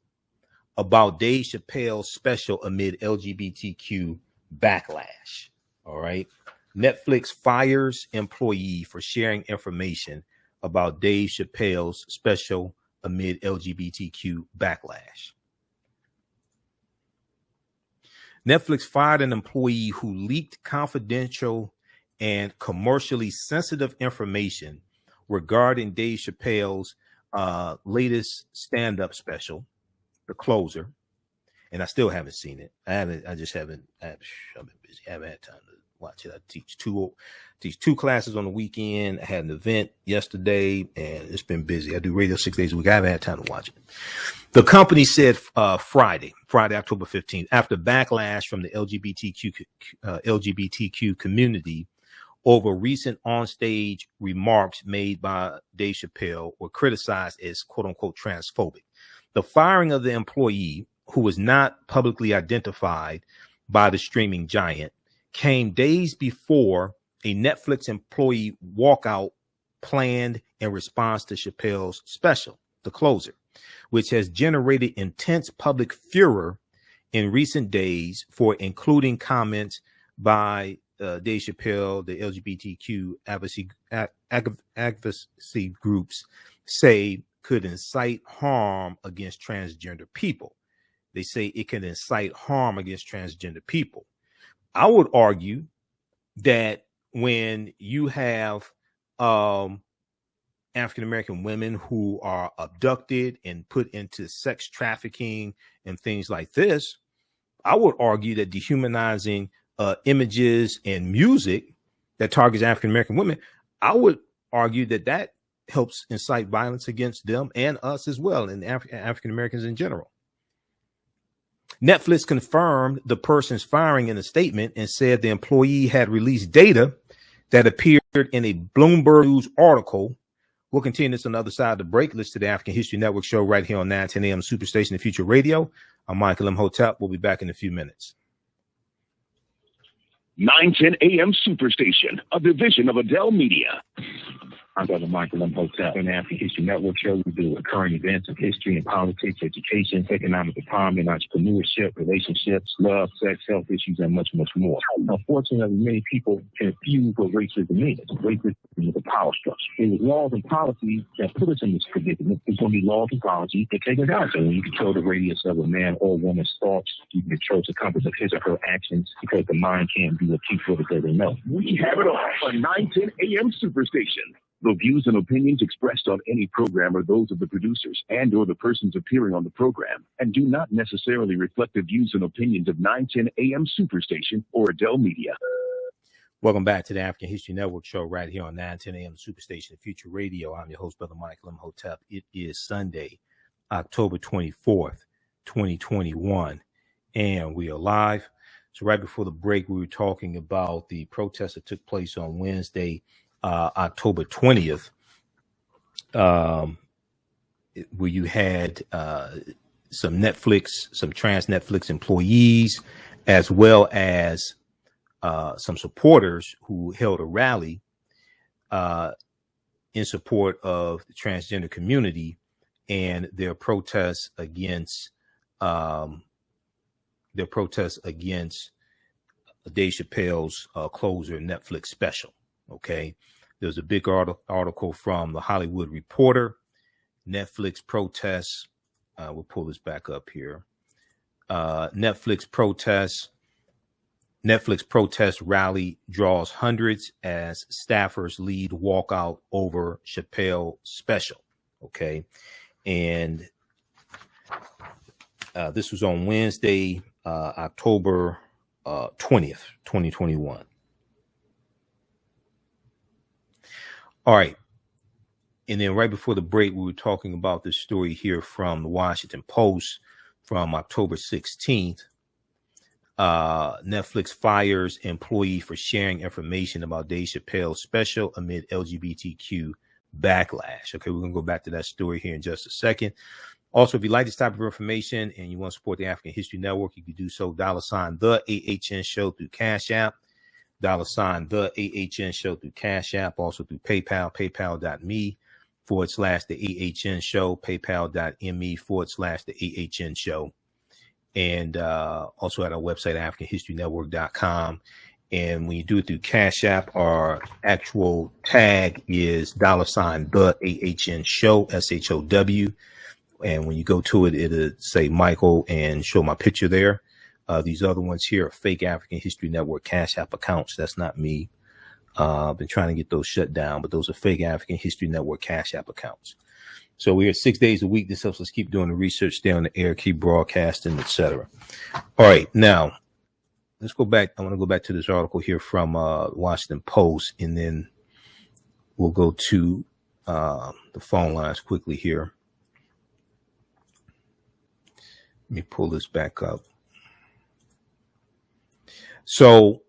about Dave Chappelle's special amid LGBTQ backlash. All right. Netflix fires employee for sharing information about Dave Chappelle's special amid LGBTQ backlash. Netflix fired an employee who leaked confidential and commercially sensitive information regarding Dave Chappelle's latest stand-up special, The Closer. And I still haven't seen it. I've been busy. I haven't had time to watch it. I teach two classes on the weekend. I had an event yesterday, and it's been busy. I do radio 6 days a week. I haven't had time to watch it. The company said Friday, October 15th, after backlash from the LGBTQ community over recent onstage remarks made by Dave Chappelle were criticized as quote unquote transphobic. The firing of the employee, who was not publicly identified by the streaming giant, came days before a Netflix employee walkout planned in response to Chappelle's special, The Closer, which has generated intense public furor in recent days for including comments by Dave Chappelle. The LGBTQ advocacy groups say could incite harm against transgender people. They say it can incite harm against transgender people. I would argue that when you have African-American women who are abducted and put into sex trafficking and things like this, I would argue that dehumanizing images and music that targets African-American women, I would argue that that helps incite violence against them and us as well, and African-Americans in general. Netflix confirmed the person's firing in a statement and said the employee had released data that appeared in a Bloomberg News article. We'll continue this on the other side of the break. Listen to the African History Network show right here on 910 AM Superstation, the Future Radio. I'm Michael Imhotep. We'll be back in a few minutes. 910 AM Superstation, a division of Adele Media. I'm Brother Michael Imhotep on the African History Network show. We do recurring events of history and politics, education, economic empowerment, entrepreneurship, relationships, love, sex, health issues, and much, much more. Unfortunately, many people confuse what racism is. Racism is a power structure. It was laws and policies that put us in this predicament. It's going to be laws and policies that take us out. So when you control the radius of a man or woman's thoughts, you can control the compass of his or her actions, because the mind can't do what you feel it doesn't know. We have it all on 910 AM Superstation. The views and opinions expressed on any program are those of the producers and or the persons appearing on the program, and do not necessarily reflect the views and opinions of 910 AM Superstation or Adele Media. Welcome back to the African History Network show right here on 910 AM Superstation, Future Radio. I'm your host, Brother Michael Imhotep. It is Sunday, October 24th, 2021, and we are live. So right before the break, we were talking about the protest that took place on Wednesday, October 20th, where you had some trans Netflix employees, as well as some supporters who held a rally in support of the transgender community and their protests against Dave Chappelle's Closer Netflix special. Okay, there's a big article from the Hollywood Reporter. Netflix protests. We'll pull this back up here. Netflix protest rally draws hundreds as staffers lead walkout over Chappelle special. Okay, and this was on Wednesday, October 20th, 2021. All right. And then right before the break, we were talking about this story here from the Washington Post from October 16th. Netflix fires employee for sharing information about Dave Chappelle's special amid LGBTQ backlash. Okay, we're going to go back to that story here in just a second. Also, if you like this type of information and you want to support the African History Network, you can do so. $ the AHN Show through Cash App. $ the AHN Show through Cash App. Also through PayPal, paypal.me/the AHN Show, paypal.me/the AHN Show. And also at our website, AfricanHistoryNetwork.com. And when you do it through Cash App, our actual tag is $ the AHN Show, SHOW. And when you go to it, it'll say Michael and show my picture there. These other ones here are fake African History Network Cash App accounts. That's not me. I've been trying to get those shut down, but those are fake African History Network Cash App accounts. So we're 6 days a week. This helps us keep doing the research, stay on the air, keep broadcasting, etc. All right, now let's go back. I want to go back to this article here from Washington Post, and then we'll go to the phone lines quickly here. Let me pull this back up. So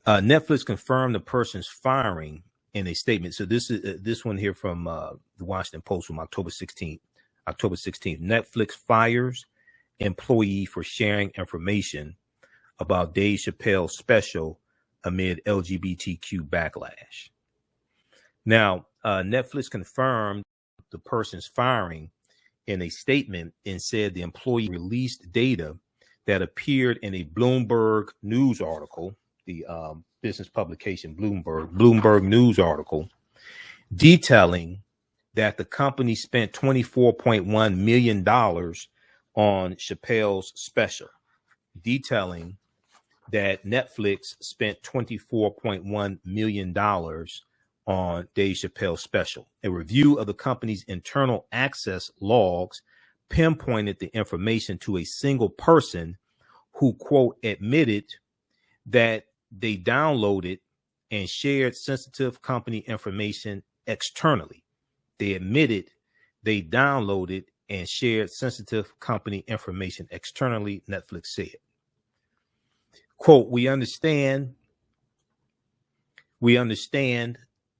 Netflix confirmed the person's firing in a statement. So this is this one here from the Washington Post from October 16th. Netflix fires employee for sharing information about Dave Chappelle's special amid LGBTQ backlash. Now, Netflix confirmed the person's firing in a statement and said the employee released data that appeared in a Bloomberg News article, the business publication Bloomberg News article, detailing that the company spent $24.1 million on Chappelle's special, detailing that Netflix spent $24.1 million on Dave Chappelle's special. A review of the company's internal access logs pinpointed the information to a single person who, quote, admitted that they downloaded and shared sensitive company information externally. They admitted they downloaded and shared sensitive company information externally, Netflix said. Quote, we understand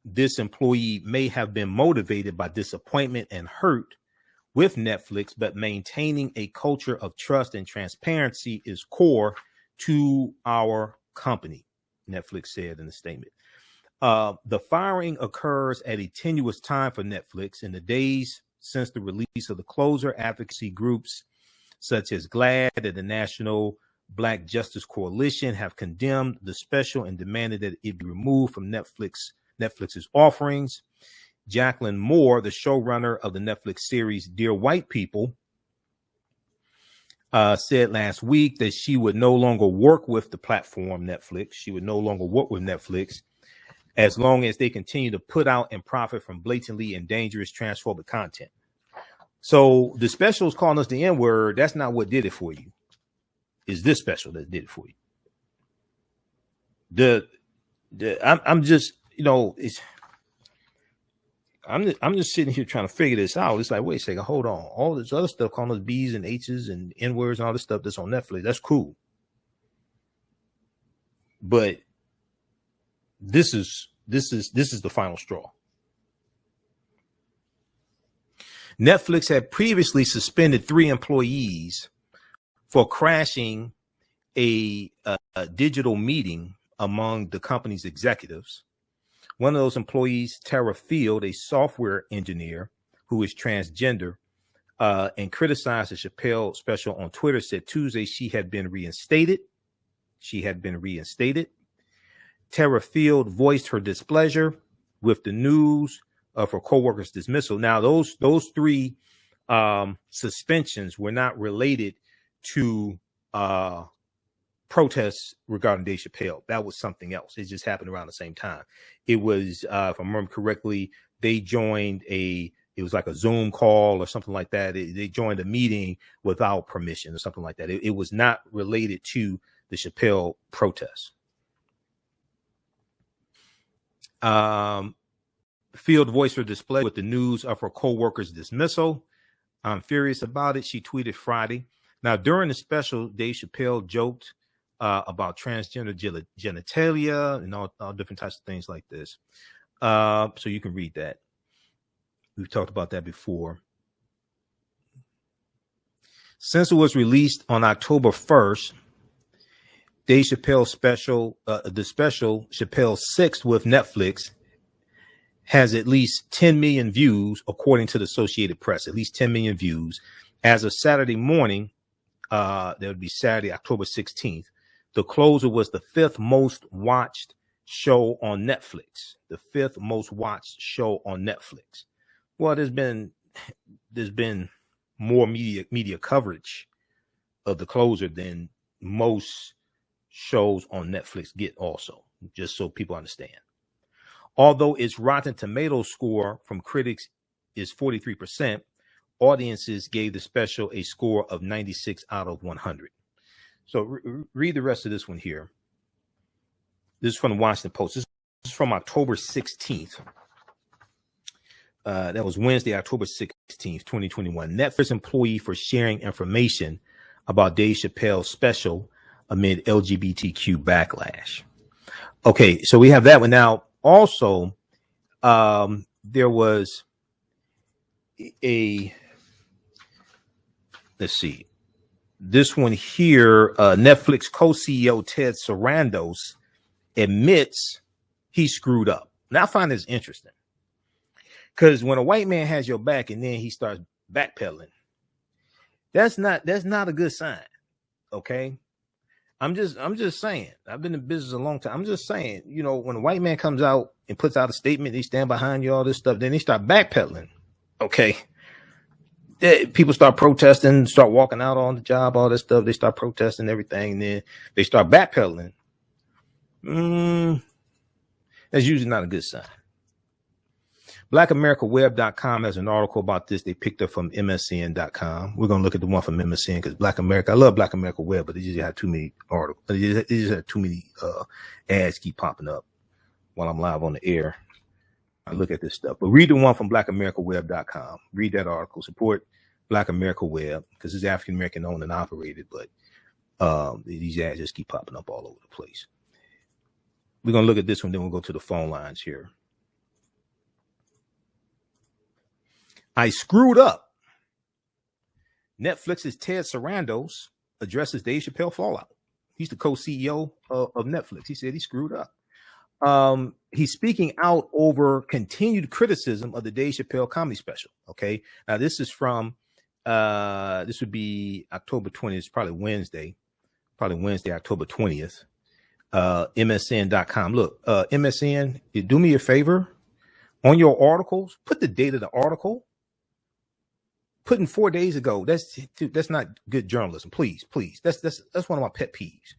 this employee may have been motivated by disappointment and hurt with Netflix, but maintaining a culture of trust and transparency is core to our company, Netflix said in a statement. The firing occurs at a tenuous time for Netflix. In the days since the release of the Closer, advocacy groups such as GLAAD and the National Black Justice Coalition have condemned the special and demanded that it be removed from Netflix's offerings. Jacqueline Moore, the showrunner of the Netflix series Dear White People, said last week that she would no longer work with the platform Netflix. She would no longer work with Netflix as long as they continue to put out and profit from blatantly and dangerous transphobic content. So the special is calling us the N-word. That's not what did it for you. It's this special that did it for you. I'm just, you know, I'm just sitting here trying to figure this out. It's like, wait a second, hold on. All this other stuff calling us B's and H's and N-words and all this stuff that's on Netflix, that's cool. But this is the final straw. Netflix had previously suspended 3 employees for crashing a digital meeting among the company's executives, One of those employees, Tara Field, a software engineer who is transgender, and criticized the Chappelle special on Twitter, said Tuesday she had been reinstated. Tara Field voiced her displeasure with the news of her coworker's dismissal. Now, those three suspensions were not related to protests regarding Dave Chappelle. That was something else. It just happened around the same time. It was, if I remember correctly, they joined it was like a Zoom call or something like that. They joined a meeting without permission or something like that. It was not related to the Chappelle protests. Field voiced her displeasure with the news of her co-worker's dismissal. I'm furious about it, she tweeted Friday. Now, during the special, Dave Chappelle joked about transgender genitalia and all different types of things like this. So you can read that. We've talked about that before. Since it was released on October 1st, Dave Chappelle's special, the special Chappelle 6 with Netflix, has at least 10 million views, according to the Associated Press, at least 10 million views. As of Saturday morning, that would be Saturday, October 16th, The Closer was the fifth most watched show on Netflix. The fifth most watched show on Netflix. Well, there's been more media coverage of The Closer than most shows on Netflix get also, just so people understand. Although its Rotten Tomatoes score from critics is 43%, audiences gave the special a score of 96 out of 100. So read the rest of this one here. This is from the Washington Post. This is from October 16th. That was Wednesday, October 16th, 2021. Netflix employee for sharing information about Dave Chappelle's special amid LGBTQ backlash. Okay, so we have that one. Now, also, there was let's see, this one here, Netflix co-CEO Ted Sarandos admits he screwed up. Now, I find this interesting because when a white man has your back and then he starts backpedaling, that's not a good sign. Okay. I'm just saying, I've been in business a long time. I'm just saying, you know, when a white man comes out and puts out a statement, they stand behind you, all this stuff, then they start backpedaling. Okay. People start protesting, start walking out on the job, all this stuff. They start protesting everything. And then they start backpedaling. That's usually not a good sign. BlackAmericaWeb.com has an article about this. They picked up from MSN.com. We're going to look at the one from MSN because Black America, I love Black America Web, but they just have too many articles. They just have too many ads keep popping up while I'm live on the air. I look at this stuff, but read the one from BlackAmericaWeb.com. Read that article. Support Black America Web because it's African American owned and operated, but these ads just keep popping up all over the place. We're going to look at this one, then we'll go to the phone lines here. I screwed up. Netflix's Ted Sarandos addresses Dave Chappelle fallout. He's the co-CEO of Netflix. He said he screwed up. He's speaking out over continued criticism of the Dave Chappelle comedy special. Okay. Now this is from, this would be October 20th. It's probably Wednesday, October 20th. MSN.com. Look, MSN, do me a favor on your articles, put the date of the article. Put in 4 days ago. That's not good journalism. Please. That's one of my pet peeves,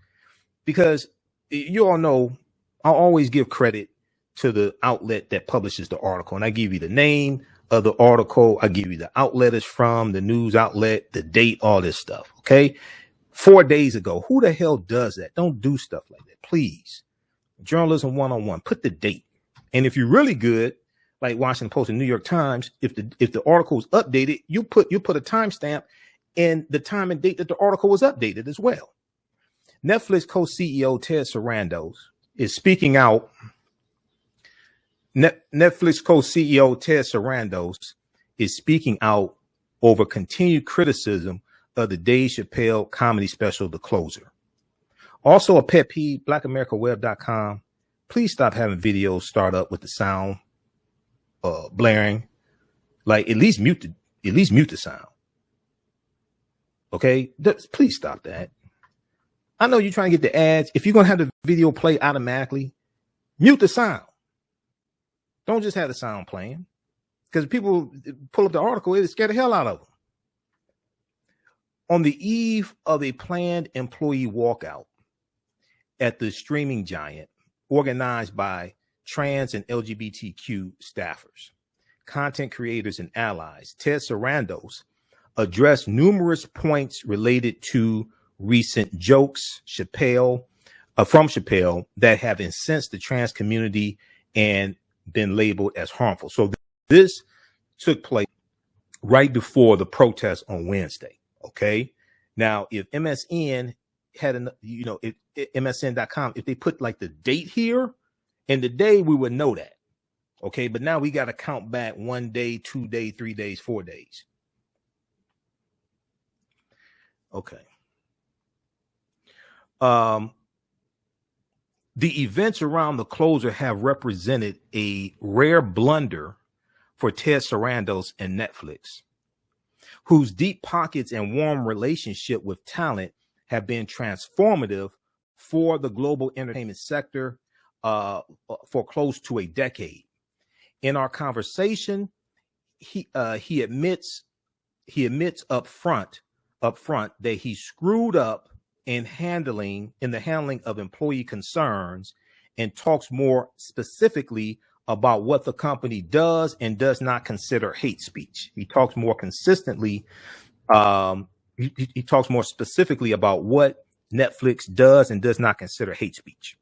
because you all know I'll always give credit to the outlet that publishes the article. And I give you the name of the article. I give you the outlet it's from, the news outlet, the date, all this stuff. Okay. 4 days ago. Who the hell does that? Don't do stuff like that. Please. Journalism 101. Put the date. And if you're really good, like Washington Post and New York Times, if the article is updated, you put a timestamp and the time and date that the article was updated as well. Netflix co-CEO Ted Sarandos is speaking out. Netflix co-CEO Ted Sarandos is speaking out over continued criticism of the Dave Chappelle comedy special, The Closer. Also a pet peeve, BlackAmericaWeb.com please stop having videos start up with the sound blaring. Like, at least mute the sound. Okay, please stop that. I know you're trying to get the ads. If you're gonna have the video play automatically, mute the sound. Don't just have the sound playing, because people pull up the article, it scared the hell out of them. On the eve of a planned employee walkout at the streaming giant, organized by trans and LGBTQ staffers, content creators, and allies, Ted Sarandos addressed numerous points related to recent jokes from Chappelle that have incensed the trans community and been labeled as harmful. So this took place right before the protest on Wednesday. Okay. Now, if MSN had MSN.com, if they put like the date here and the day, we would know that. Okay. But now we got to count back 1 day, 2 days, 3 days, 4 days. Okay. The events around the closure have represented a rare blunder for Ted Sarandos and Netflix, whose deep pockets and warm relationship with talent have been transformative for the global entertainment sector for close to a decade. In our conversation, he admits up front that he screwed up in the handling of employee concerns, and talks more specifically about what the company does and does not consider hate speech. He talks more consistently. He talks more specifically about what Netflix does and does not consider hate speech.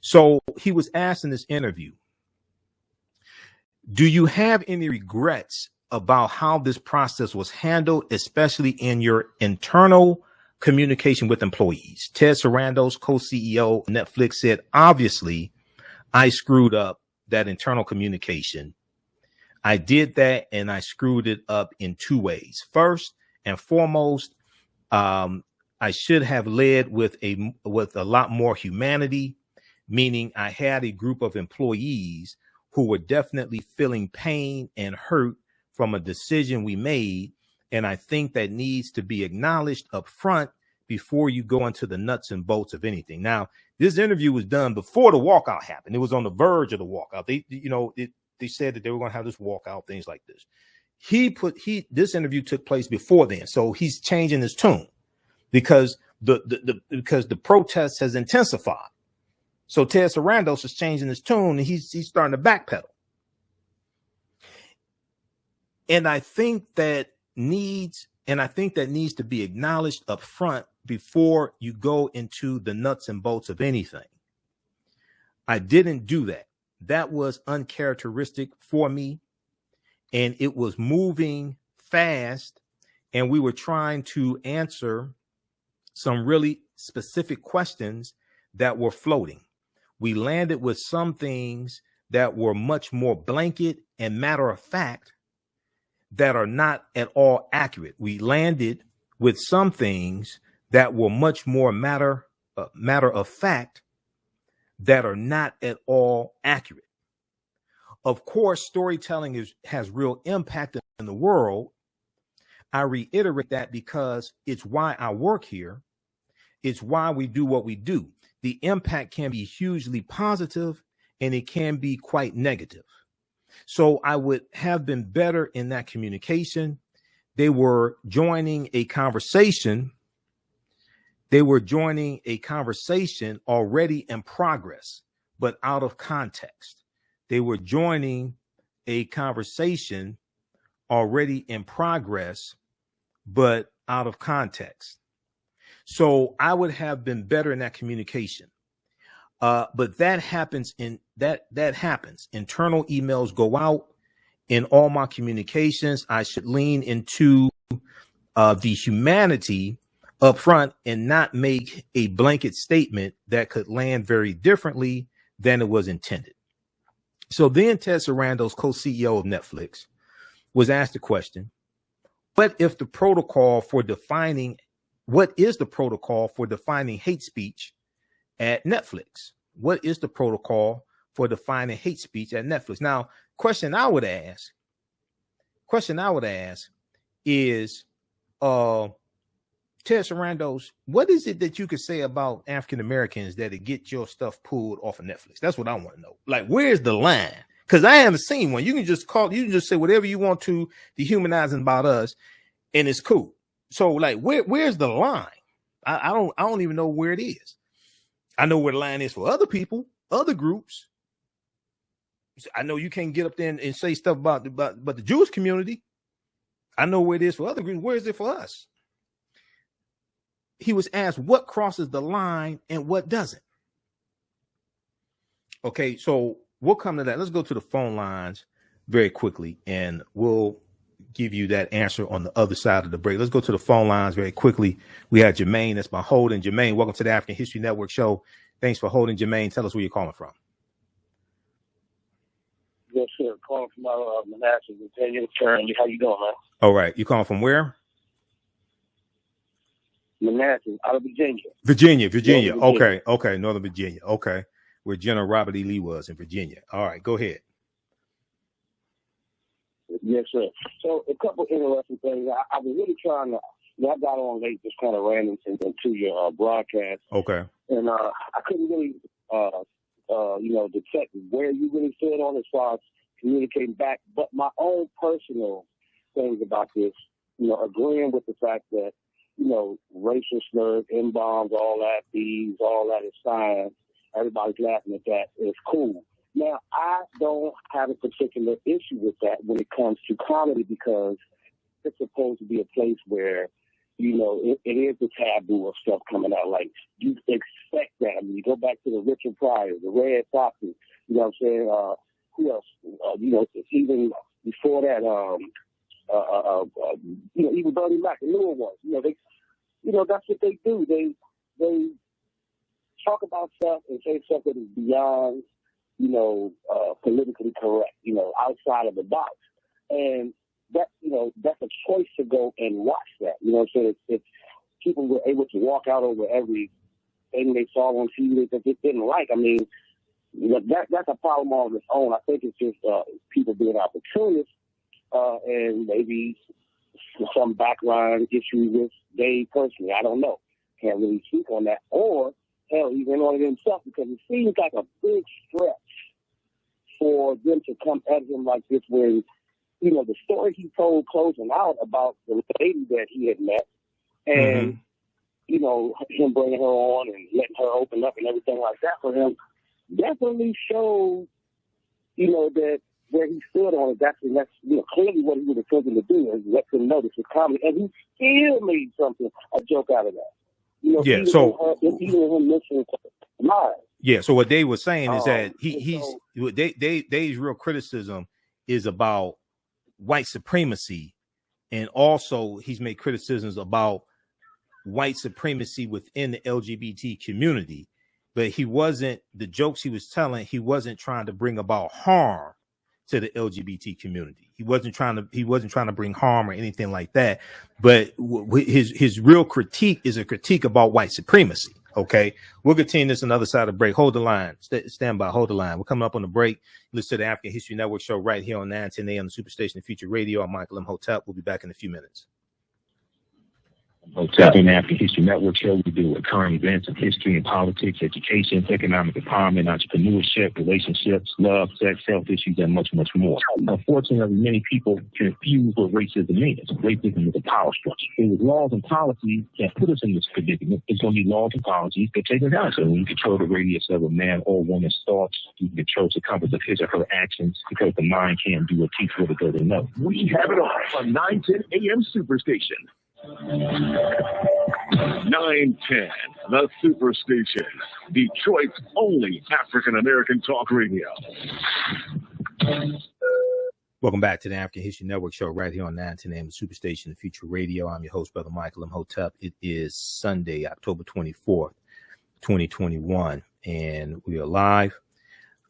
So he was asked in this interview, do you have any regrets about how this process was handled, especially in your internal communication with employees? Ted Sarandos, co-CEO of Netflix, said, obviously, I screwed up that internal communication. I did that, and I screwed it up in 2 ways. First and foremost, I should have led with a lot more humanity, meaning I had a group of employees who were definitely feeling pain and hurt from a decision we made. And I think that needs to be acknowledged up front before you go into the nuts and bolts of anything. Now, this interview was done before the walkout happened. It was on the verge of the walkout. They said that they were going to have this walkout, things like this. This interview took place before then. So he's changing his tune because the protest has intensified. So Ted Sarandos is changing his tune, and he's starting to backpedal. And I think that needs to be acknowledged up front before you go into the nuts and bolts of anything. I didn't do that. That was uncharacteristic for me, and it was moving fast, and we were trying to answer some really specific questions that were floating. We landed with some things that were much more blanket and matter of fact that are not at all accurate. We landed with some things that were much more matter of fact that are not at all accurate. Of course, storytelling has real impact in the world. I reiterate that because it's why I work here. It's why we do what we do. The impact can be hugely positive, and it can be quite negative. So I would have been better in that communication. They were joining a conversation. Already in progress, but out of context. They were joining a conversation already in progress, but out of context. So I would have been better in that communication. But that happens that happens. Internal emails go out in all my communications. I should lean into the humanity up front and not make a blanket statement that could land very differently than it was intended. So then Ted Sarandos, co-CEO of Netflix, was asked the question, what is the protocol for defining hate speech at Netflix? What is the protocol for defining hate speech at Netflix? Now, question I would ask is, Ted Sarandos, what is it that you could say about African Americans that it get your stuff pulled off of Netflix? That's what I want to know. Like, where's the line? Because I haven't seen one. You can just say whatever you want to, dehumanizing about us, and it's cool. So, like, where's the line? I don't even know where it is. I know where the line is for other people, other groups. I know you can't get up there and say stuff about the Jewish community. I know where it is for other groups. Where is it for us? He was asked what crosses the line and what doesn't. Okay, so we'll come to that. Let's go to the phone lines very quickly, and we'll give you that answer on the other side of the break. Let's go to the phone lines very quickly. We have Jermaine that's by holding. Jermaine, welcome to the African History Network show. Thanks for holding, Jermaine. Tell us where you're calling from. Yes, sir. Calling from Manassas, Virginia. How you doing, man? All right. You calling from where? Manassas, out of Virginia. Virginia. Okay. Northern Virginia. Okay. Where General Robert E. Lee was in Virginia. All right. Go ahead. Yes, sir. So a couple interesting things. I was really trying to, I got on late, just kind of ran into your broadcast. Okay. And I couldn't really, detect where you really stood on as far as communicating back. But my own personal things about this, agreeing with the fact that, racial slurs, N-bombs, all that, these, all that is fine. Everybody's laughing at that. It's cool. Now, I don't have a particular issue with that when it comes to comedy because it's supposed to be a place where, it is the taboo of stuff coming out. Like, you expect that. I mean, you go back to the Richard Pryor, the Red Foxes, you know what I'm saying? Who else? Even before that, even Bernie Mac, the newer ones. That's what they do. They talk about stuff and say stuff that is beyond, politically correct, outside of the box. And that, that's a choice to go and watch that. So if people were able to walk out over every thing they saw on TV that they didn't like, I mean, that's a problem on its own. I think it's just people being opportunists and maybe some background issue with Dave personally. I don't know. Can't really speak on that. Or, hell, even on it himself, because it seems like a big stretch for them to come at him like this when, the story he told closing out about the lady that he had met and, him bringing her on and letting her open up and everything like that for him definitely showed, that where he stood on it, that's clearly what he was attempting to do is let them know this was comedy. And he still made a joke out of that. Even him mentioning lies. Yeah, so what Dave was saying is that Dave's real criticism is about white supremacy, and also he's made criticisms about white supremacy within the LGBT community, but the jokes he was telling, he wasn't trying to bring about harm to the LGBT community. He wasn't trying to bring harm or anything like that. But his real critique is a critique about white supremacy. Okay, we'll continue this on the other side of the break. Hold the line. Stand by. Hold the line. We're coming up on the break. Listen to the African History Network show right here on 910 AM, the Superstation of Future Radio. I'm Michael Imhotep. We'll be back in a few minutes. In the African History Network show, we deal with current events of history and politics, education, economic empowerment, entrepreneurship, relationships, love, sex, health issues, and much, much more. Unfortunately, many people confuse what racism is. Racism is a power structure. It was laws and policies that put us in this predicament. It's going to be laws and policies that take us out. So when you control the radius of a man or woman's thoughts, you can control the compass of his or her actions because the mind can't do or teach what it doesn't know. We have it all on 910 AM Superstation. 910, the Superstation, Detroit's only African-American talk radio. Welcome back to the African History Network show right here on 910 AM, the Superstation, the Future Radio. I'm your host, Brother Michael Imhotep. It is Sunday, October 24th, 2021, and we are live.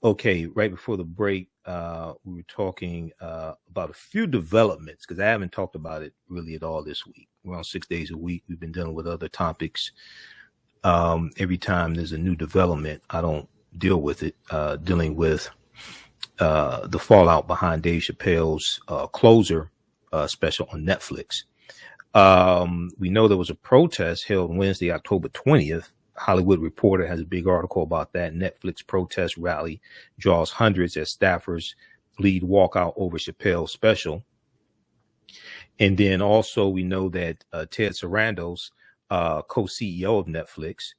Okay, right before the break, we were talking about a few developments because I haven't talked about it really at all this week. We're on 6 days a week. We've been dealing with other topics. Every time there's a new development, I don't deal with it, dealing with the fallout behind Dave Chappelle's Closer special on Netflix. We know there was a protest held Wednesday, October 20th. Hollywood Reporter has a big article about that. Netflix protest rally draws hundreds as staffers lead walkout over Chappelle's special. And then also we know that Ted Sarandos, co-CEO of Netflix,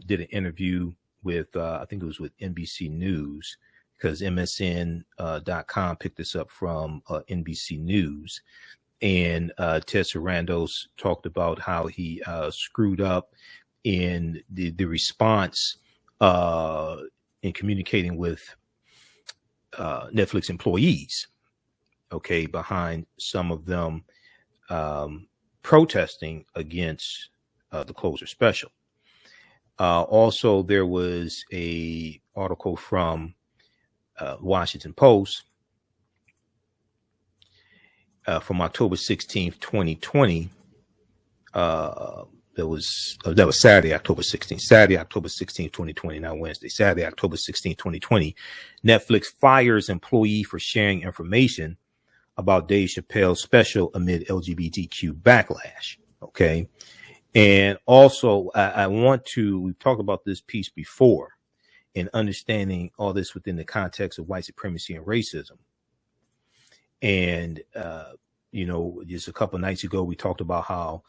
did an interview with, I think it was with NBC News, because MSN.com picked this up from NBC News. And Ted Sarandos talked about how he screwed up in the response in communicating with Netflix employees, okay, behind some of them protesting against the Closer special. Also, there was a article from Washington Post from October 16th, 2020. That was Saturday, October 16th. Saturday, October 16th, 2020, not Wednesday. Saturday, October 16th, 2020. Netflix fires employee for sharing information about Dave Chappelle's special amid LGBTQ backlash. Okay. And also, I want to, we've talked about this piece before, in understanding all this within the context of white supremacy and racism. And, just a couple of nights ago, we talked about how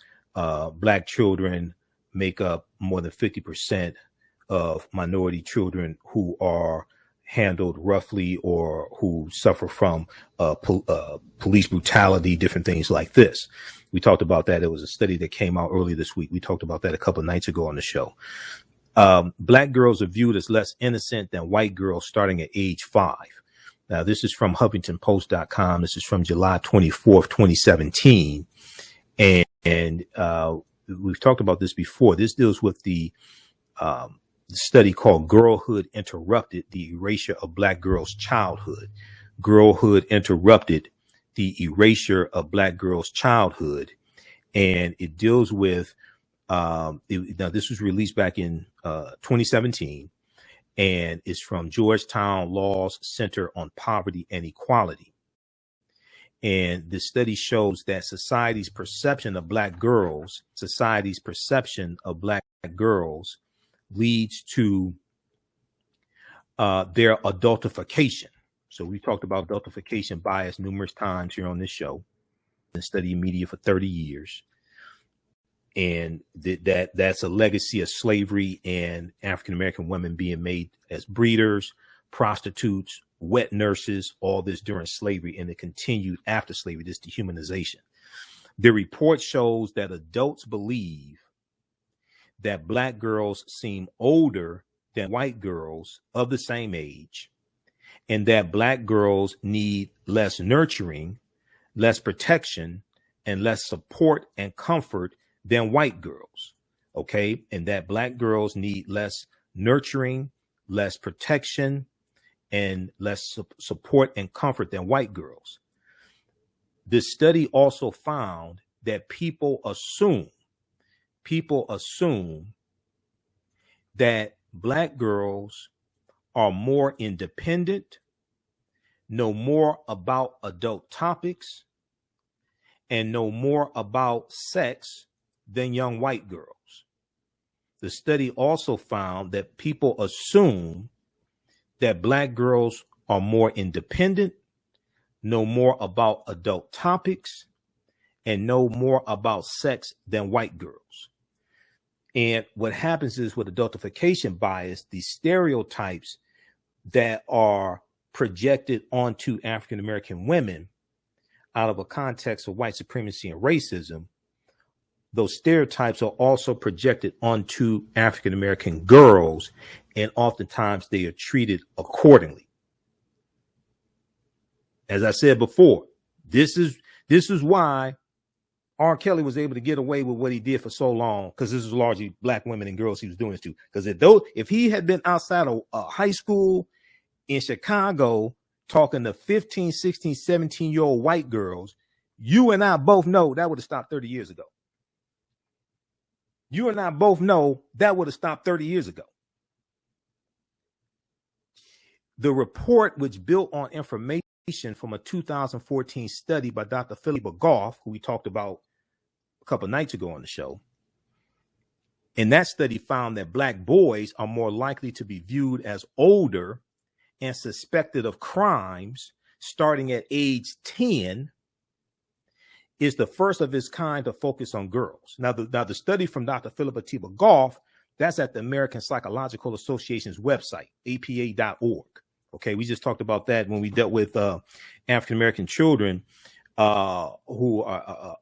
Black children make up more than 50% of minority children who are handled roughly or who suffer from police brutality, different things like this. We talked about that. It was a study that came out earlier this week. We talked about that a couple of nights ago on the show. Black girls are viewed as less innocent than white girls starting at age 5. Now, this is from HuffingtonPost.com. This is from July 24th, 2017. And we've talked about this before. This deals with the study called Girlhood Interrupted, the Erasure of Black Girls' Childhood. Girlhood Interrupted, the Erasure of Black Girls' Childhood. And it deals with, now this was released back in 2017, and it's from Georgetown Law's Center on Poverty and Equality. And the study shows that society's perception of black girls leads to their adultification. So we talked about adultification bias numerous times here on this show. Been studying media for 30 years. And that's a legacy of slavery and African-American women being made as breeders, prostitutes, wet nurses, all this during slavery, and it continued after slavery, this dehumanization. The report shows that adults believe that black girls seem older than white girls of the same age, and that black girls need less nurturing, less protection, and less support and comfort than white girls. Okay. And that black girls need less nurturing, less protection, and less support and comfort than white girls. This study also found that people assume that black girls are more independent, know more about adult topics, and know more about sex than young white girls. The study also found that people assume that black girls are more independent, know more about adult topics, and know more about sex than white girls. And what happens is with adultification bias, these stereotypes that are projected onto African-American women out of a context of white supremacy and racism, those stereotypes are also projected onto African-American girls, and oftentimes they are treated accordingly. As I said before, this is why R. Kelly was able to get away with what he did for so long, because this is largely black women and girls he was doing this to. Because if he had been outside of a high school in Chicago talking to 15, 16, 17-year-old white girls, you and I both know that would have stopped 30 years ago. You and I both know that would have stopped 30 years ago. The report, which built on information from a 2014 study by Dr. Philip Goff, who we talked about a couple of nights ago on the show, and that study found that Black boys are more likely to be viewed as older and suspected of crimes starting at age 10, is the first of its kind to focus on girls. Now, the study from Dr. Philip Goff, that's at the American Psychological Association's website, apa.org. Okay, we just talked about that when we dealt with African-American children who are,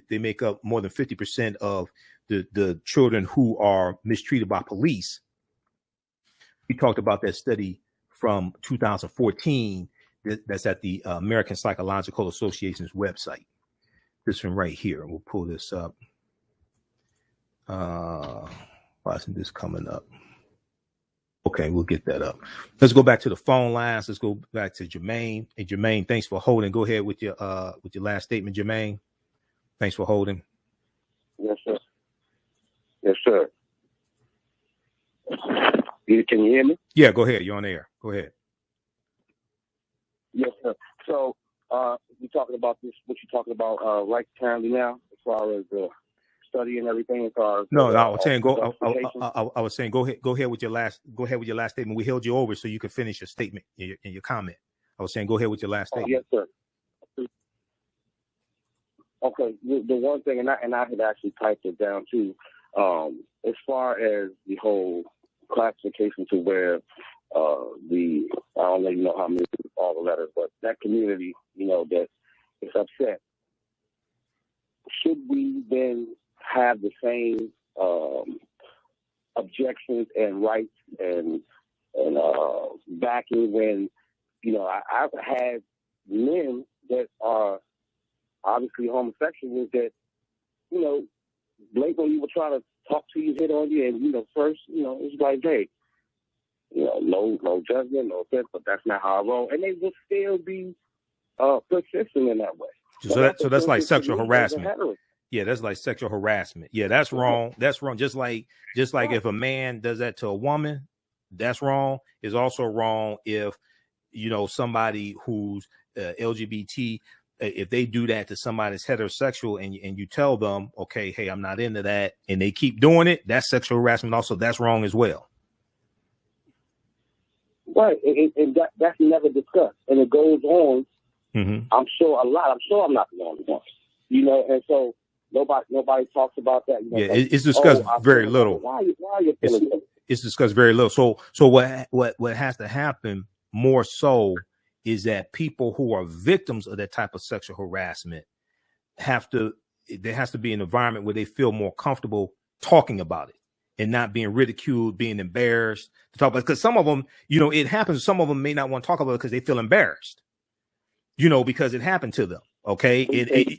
they make up more than 50% of the children who are mistreated by police. We talked about that study from 2014 that's at the American Psychological Association's website. This one right here. We'll pull this up. Why isn't this coming up? Okay, we'll get that up. Let's go back to the phone lines. Let's go back to Jermaine. Hey, Jermaine, thanks for holding. Go ahead with your last statement, Jermaine. Thanks for holding. Yes, sir. Yes, sir. Can you hear me? Yeah, go ahead. You're on air. Go ahead. Yes, sir. So you're talking about this, what you're talking about right currently now, as far as the study and everything, as far as no, I was saying go. I was saying go ahead with your last statement. We held you over so you could finish your statement and your comment. I was saying go ahead with your last statement. Yes, sir. Okay, the one thing, and I had actually typed it down too. As far as the whole classification to where I don't even know how many all the letters, but that community, that is upset. Should we then have the same objections and rights and backing when, I've had men that are obviously homosexuals that, blatantly will try to talk to you, hit on you, and, first, it's like, hey, no judgment, no offense, but that's not how I roll. And they will still be persistent in that way. So that's like sexual harassment. Yeah, that's like sexual harassment. Yeah, that's wrong. That's wrong. Just like if a man does that to a woman, that's wrong. It's also wrong if, somebody who's LGBT, if they do that to somebody that's heterosexual and you tell them, okay, hey, I'm not into that, and they keep doing it, that's sexual harassment. Also, that's wrong as well. Right, and that's never discussed, and it goes on. Mm-hmm. I'm sure a lot. I'm sure I'm not the only one. And so nobody talks about that. Yeah, it's discussed very little. Why are you feeling that? It's discussed very little. So what has to happen more so is that people who are victims of that type of sexual harassment there has to be an environment where they feel more comfortable talking about it and not being ridiculed, being embarrassed to talk about it. Because some of them, it happens. Some of them may not want to talk about it because they feel embarrassed, because it happened to them. Okay.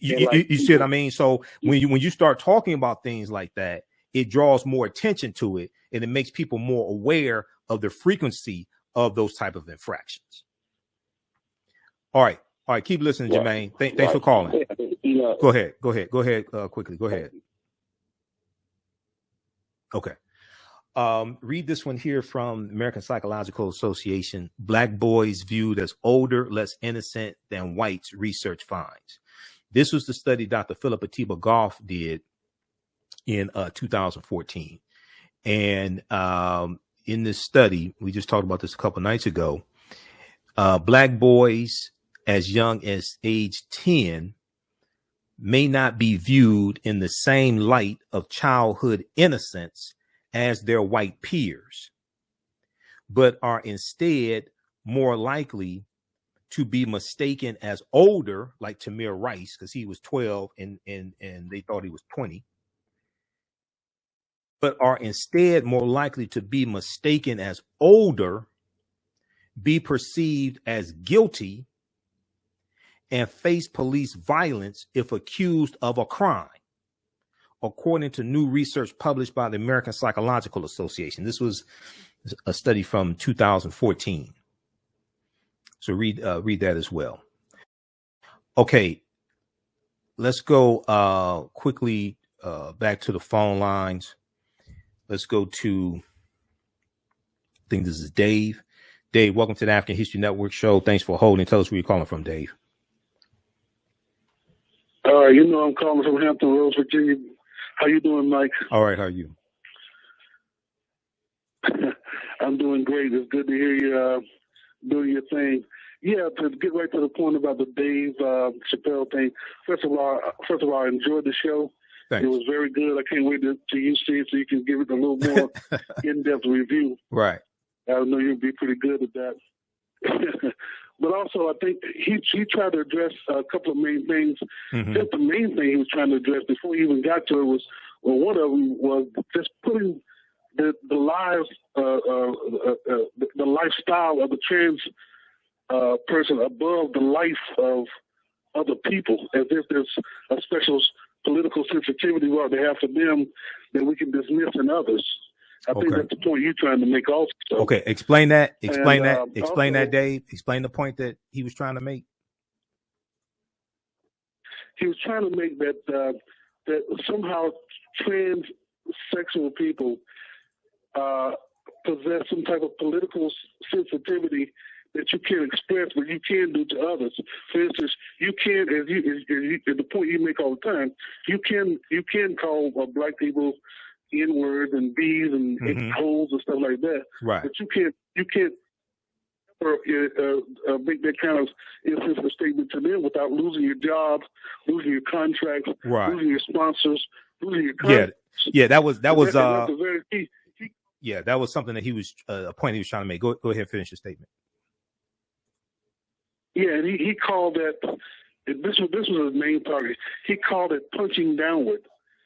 You see what I mean? So when you start talking about things like that, it draws more attention to it and it makes people more aware of the frequency of those type of infractions. All right. Keep listening, Jermaine. Thanks for calling. Go ahead. Quickly. Go ahead. Okay. Read this one here from American Psychological Association. Black boys viewed as older, less innocent than whites, research finds. This was the study Dr. Philip Goff did in 2014. And in this study, we just talked about this a couple nights ago, Black boys as young as age 10 may not be viewed in the same light of childhood innocence as their white peers, but are instead more likely to be mistaken as older, like Tamir Rice, because he was 12 and they thought he was 20, but are instead more likely to be mistaken as older, be perceived as guilty, and face police violence if accused of a crime, according to new research published by the American Psychological Association. This was a study from 2014. So read that as well. Okay, let's go quickly back to the phone lines. Let's go to, I think this is Dave. Dave, welcome to the African History Network show. Thanks for holding. Tell us where you're calling from, Dave. I'm calling from Hampton Roads, Virginia. How you doing, Mike? All right, how are you? I'm doing great. It's good to hear you doing your thing. Yeah, to get right to the point about the Dave Chappelle thing. First of all, I enjoyed the show. Thanks. It was very good. I can't wait to you see it so you can give it a little more in-depth review. Right. I know you'll be pretty good at that. But also, I think he tried to address a couple of main things. Mm-hmm. Just the main thing he was trying to address before he even got to it was, well, one of them was just putting the lives, the lifestyle of the trans person above the life of other people, as if there's a special political sensitivity what they have for them that we can dismiss in others. I think that's the point you're trying to make also. Okay, explain that. Explain also, that, Dave. Explain the point that he was trying to make. He was trying to make that somehow transsexual people possess some type of political sensitivity that you can't express, but you can do to others. For instance, you can, as the point you make all the time, you can call black people N-words and B's and holes and stuff like that. Right. But you can't make that kind of insensitive statement to them without losing your job, losing your contracts, right, losing your sponsors, losing your contracts. Yeah, that was that's very key. Yeah, that was something that he was a point he was trying to make. Go ahead and finish your statement. Yeah, and he called that, this was his main target. He called it punching downward.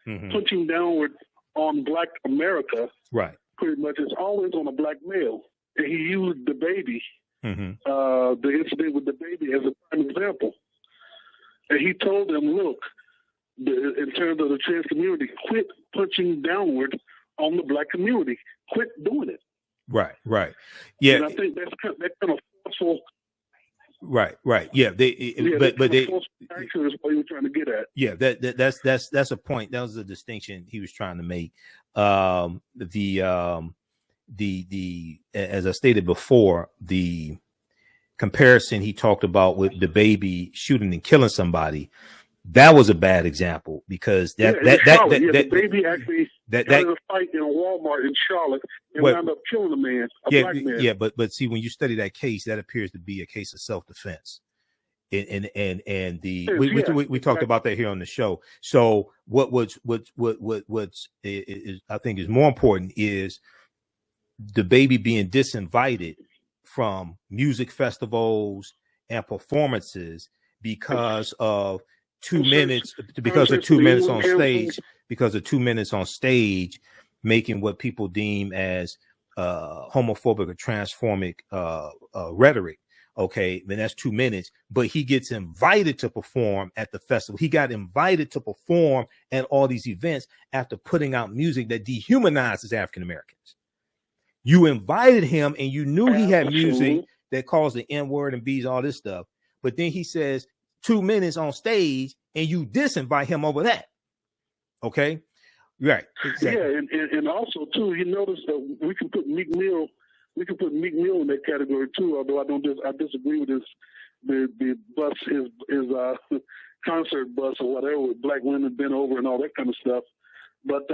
Punching downward on Black America. Right. Pretty much, it's always on a black male. And he used the baby, the incident with the baby, as a prime example. And he told them, look, in terms of the trans community, quit punching downward on the black community. Quit doing it. Right. Yeah. And I think that's kind of forceful. Right. Yeah. But they action is what you were trying to get at. Yeah. That's a point. That was a distinction he was trying to make. The as I stated before, the comparison he talked about with the baby shooting and killing somebody, that was a bad example because the baby actually had a fight in a Walmart in Charlotte and wound up killing a man, black man. Yeah, but see, when you study that case, that appears to be a case of self-defense. And we talked about that here on the show. So what's I think is more important is the baby being disinvited from music festivals and performances because of 2 minutes, because of 2 minutes on stage, making what people deem as homophobic or transphobic rhetoric. Okay, then that's 2 minutes, but he gets invited to perform at the festival. He got invited to perform at all these events after putting out music that dehumanizes African Americans. You invited him and you knew he had music that calls the N-word and B's, all this stuff. But then he says 2 minutes on stage and you disinvite him over that. Okay. Right. Exactly. Yeah. And also too, you notice that we can put Meek Mill in that category too, although I disagree with the bus, his concert bus or whatever with black women bent over and all that kind of stuff. But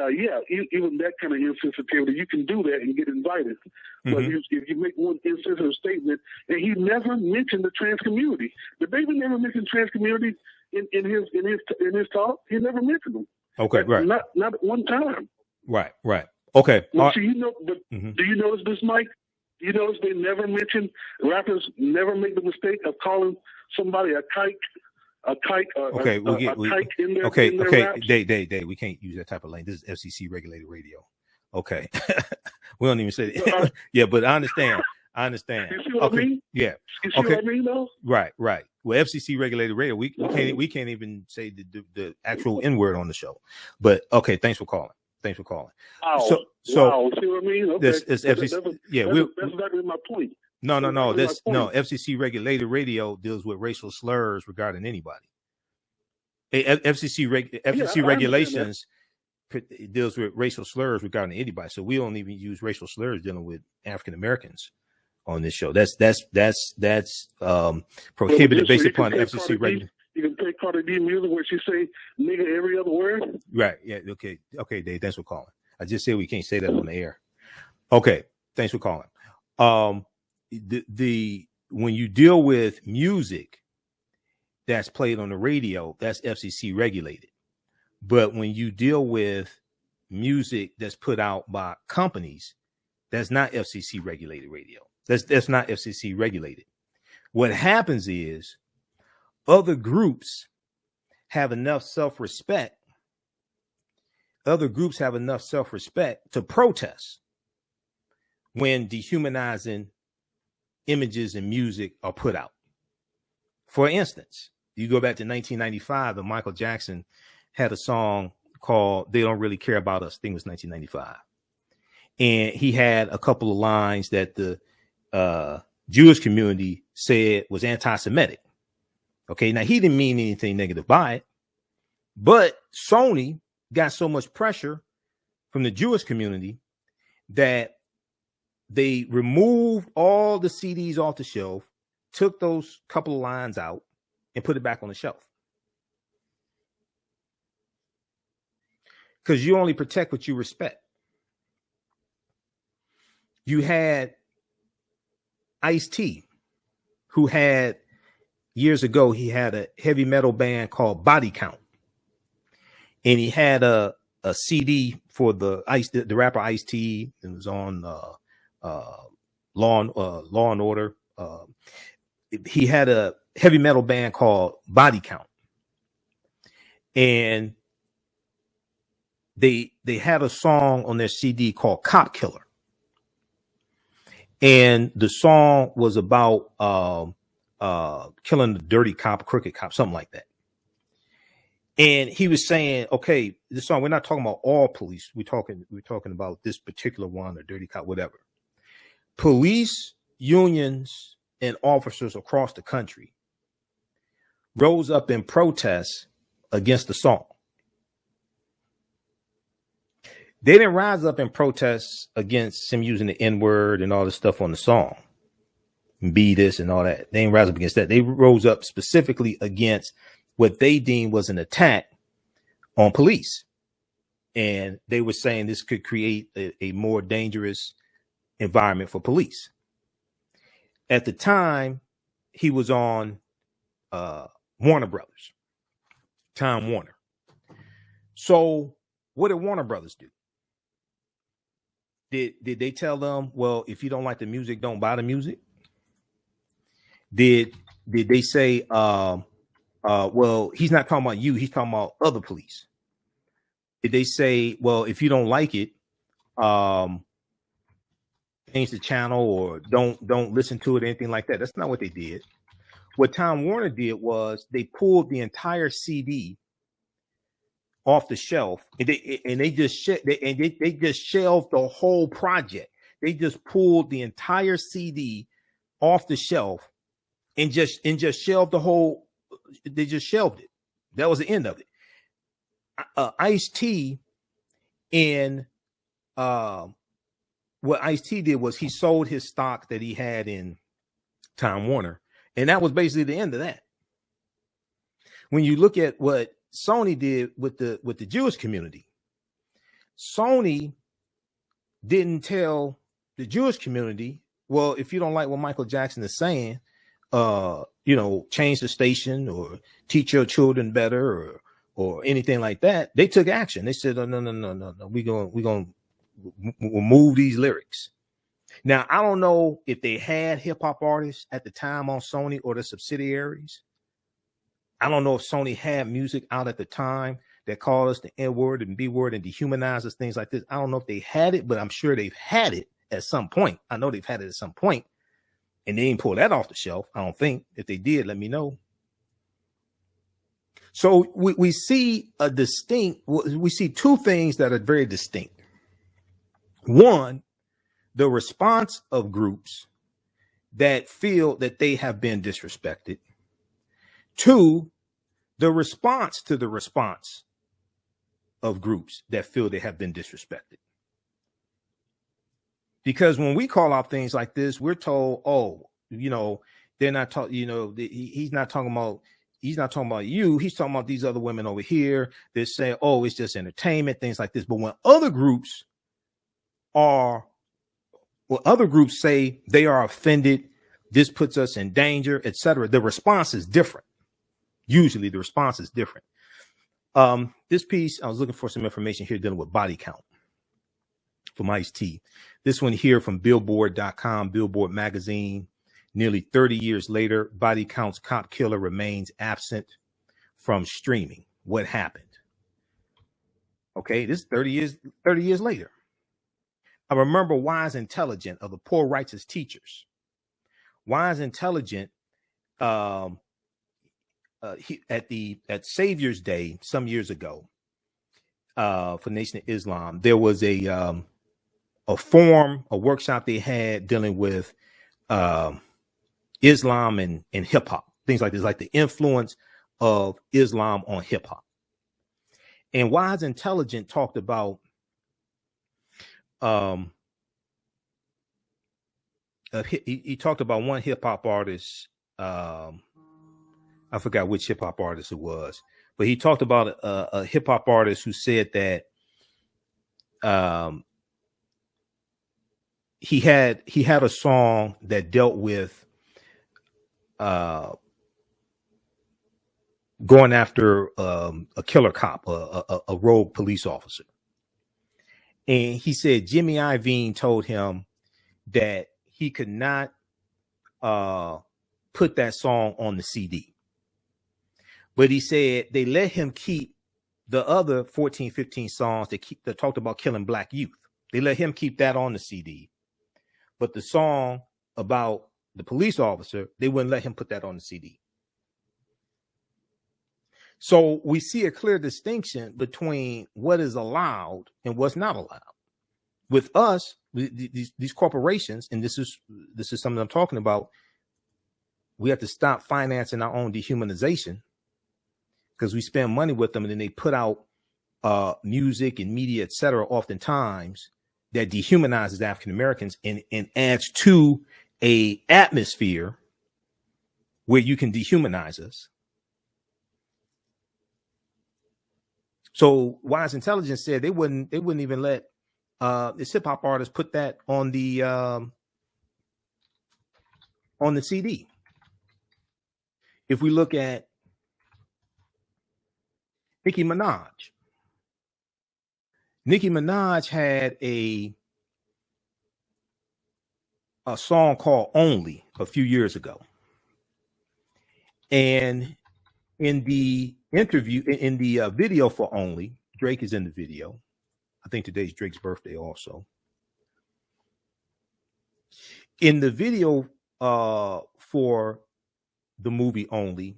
even that kind of insensitivity, you can do that and get invited. But if you make one insensitive statement, and he never mentioned the trans community, the baby never mentioned trans community in his talk. He never mentioned them. Okay, right. Not one time. Right. Okay. Well, do you notice this, Mike? You notice they never mention, rappers never make the mistake of calling somebody a kike. Okay, Dave, we can't use that type of language. This is FCC regulated radio. Okay, we don't even say that. Yeah, but I understand. You see what I mean? Yeah. You see what I mean, though? Right. Well, FCC regulated radio, we can't even say the actual N-word on the show. But okay, thanks for calling. Oh, so see what I mean? Okay. This is FCC. That's exactly my point. No. FCC regulated radio deals with racial slurs regarding anybody. FCC regulations deals with racial slurs regarding anybody. So we don't even use racial slurs dealing with African Americans. on this show. That's prohibited based upon FCC regulation. You can play Cardi B music where she say nigga every other word. Right. Yeah. Okay, Dave. Thanks for calling. I just said we can't say that on the air. Okay. Thanks for calling. When you deal with music that's played on the radio, that's FCC regulated. But when you deal with music that's put out by companies, that's not FCC regulated radio. That's not FCC regulated. What happens is other groups have enough self-respect. Other groups have enough self-respect to protest when dehumanizing images and music are put out. For instance, you go back to 1995 and Michael Jackson had a song called They Don't Really Care About Us. I think it was 1995. And he had a couple of lines that the Jewish community said was anti-Semitic. Okay, now he didn't mean anything negative by it, but Sony got so much pressure from the Jewish community that they removed all the CDs off the shelf, took those couple of lines out, and put it back on the shelf. Because you only protect what you respect. You had Ice-T, who had, years ago, he had a heavy metal band called Body Count. And he had a CD for the rapper Ice-T. It was on Law and Order. He had a heavy metal band called Body Count. And they had a song on their CD called Cop Killer. And the song was about killing the dirty cop, crooked cop, something like that. And he was saying, okay, this song, we're not talking about all police. We're talking about this particular one, or dirty cop, whatever. Police unions and officers across the country rose up in protest against the song. They didn't rise up in protest against him using the N-word and all this stuff on the song, and be this and all that. They didn't rise up against that. They rose up specifically against what they deemed was an attack on police. And they were saying this could create a more dangerous environment for police. At the time, he was on Warner Brothers, Time Warner. So what did Warner Brothers do? Did they tell them, well, if you don't like the music, don't buy the music? Did they say, well, he's not talking about you, he's talking about other police? Did they say, well, if you don't like it, change the channel or don't listen to it, anything like that? That's not what they did. What Time Warner did was they pulled the entire CD off the shelf, and they just shelved the whole project. They just pulled the entire CD off the shelf and just shelved the whole. They just shelved it. That was the end of it. Ice-T and what Ice-T did was he sold his stock that he had in Time Warner, and that was basically the end of that. When you look at what Sony did with the Jewish community, Sony didn't tell the Jewish community, well, if you don't like what Michael Jackson is saying, change the station or teach your children better or anything like that. They took action. They said, no. We'll move these lyrics. Now, I don't know if they had hip hop artists at the time on Sony or the subsidiaries. I don't know if Sony had music out at the time that called us the N-word and B-word and dehumanized us, things like this. I don't know if they had it, but I'm sure they've had it at some point. I know they've had it at some point, and they didn't pull that off the shelf. I don't think. If they did, let me know. So we see two things that are very distinct. One, the response of groups that feel that they have been disrespected. Two, the response to the response of groups that feel they have been disrespected. Because when we call out things like this, we're told, oh, they're not talking, he's not talking about you. He's talking about these other women over here. They're saying, oh, it's just entertainment, things like this. But when other groups say they are offended, this puts us in danger, etc., the response is different. Usually the response is different. This piece, I was looking for some information here dealing with body count from Ice-T. This one here from Billboard.com, Billboard magazine. Nearly 30 years later, Body Count's cop killer remains absent from streaming. What happened? Okay, this is 30 years later. I remember Wise Intelligent of the Poor Righteous Teachers. Wise Intelligent, at Savior's Day some years ago, for Nation of Islam, there was a workshop they had dealing with Islam and hip hop, things like this, like the influence of Islam on hip hop. And Wise Intelligent talked about he talked about one hip hop artist. I forgot which hip hop artist it was, but he talked about a hip hop artist who said that he had a song that dealt with going after a killer cop, a rogue police officer. And he said Jimmy Iovine told him that he could not put that song on the CD. But he said they let him keep the other 14, 15 songs that talked about killing black youth. They let him keep that on the CD. But the song about the police officer, they wouldn't let him put that on the CD. So we see a clear distinction between what is allowed and what's not allowed. With us, these corporations, and this is something I'm talking about, we have to stop financing our own dehumanization because we spend money with them and then they put out music and media, etc., oftentimes that dehumanizes African Americans and adds to a atmosphere where you can dehumanize us. So Wise Intelligence said they wouldn't even let this hip hop artist put that on the CD. If we look at Nicki Minaj had a song called Only a few years ago. And in the interview, in the video for Only, Drake is in the video. I think today's Drake's birthday also. In the video for the movie Only,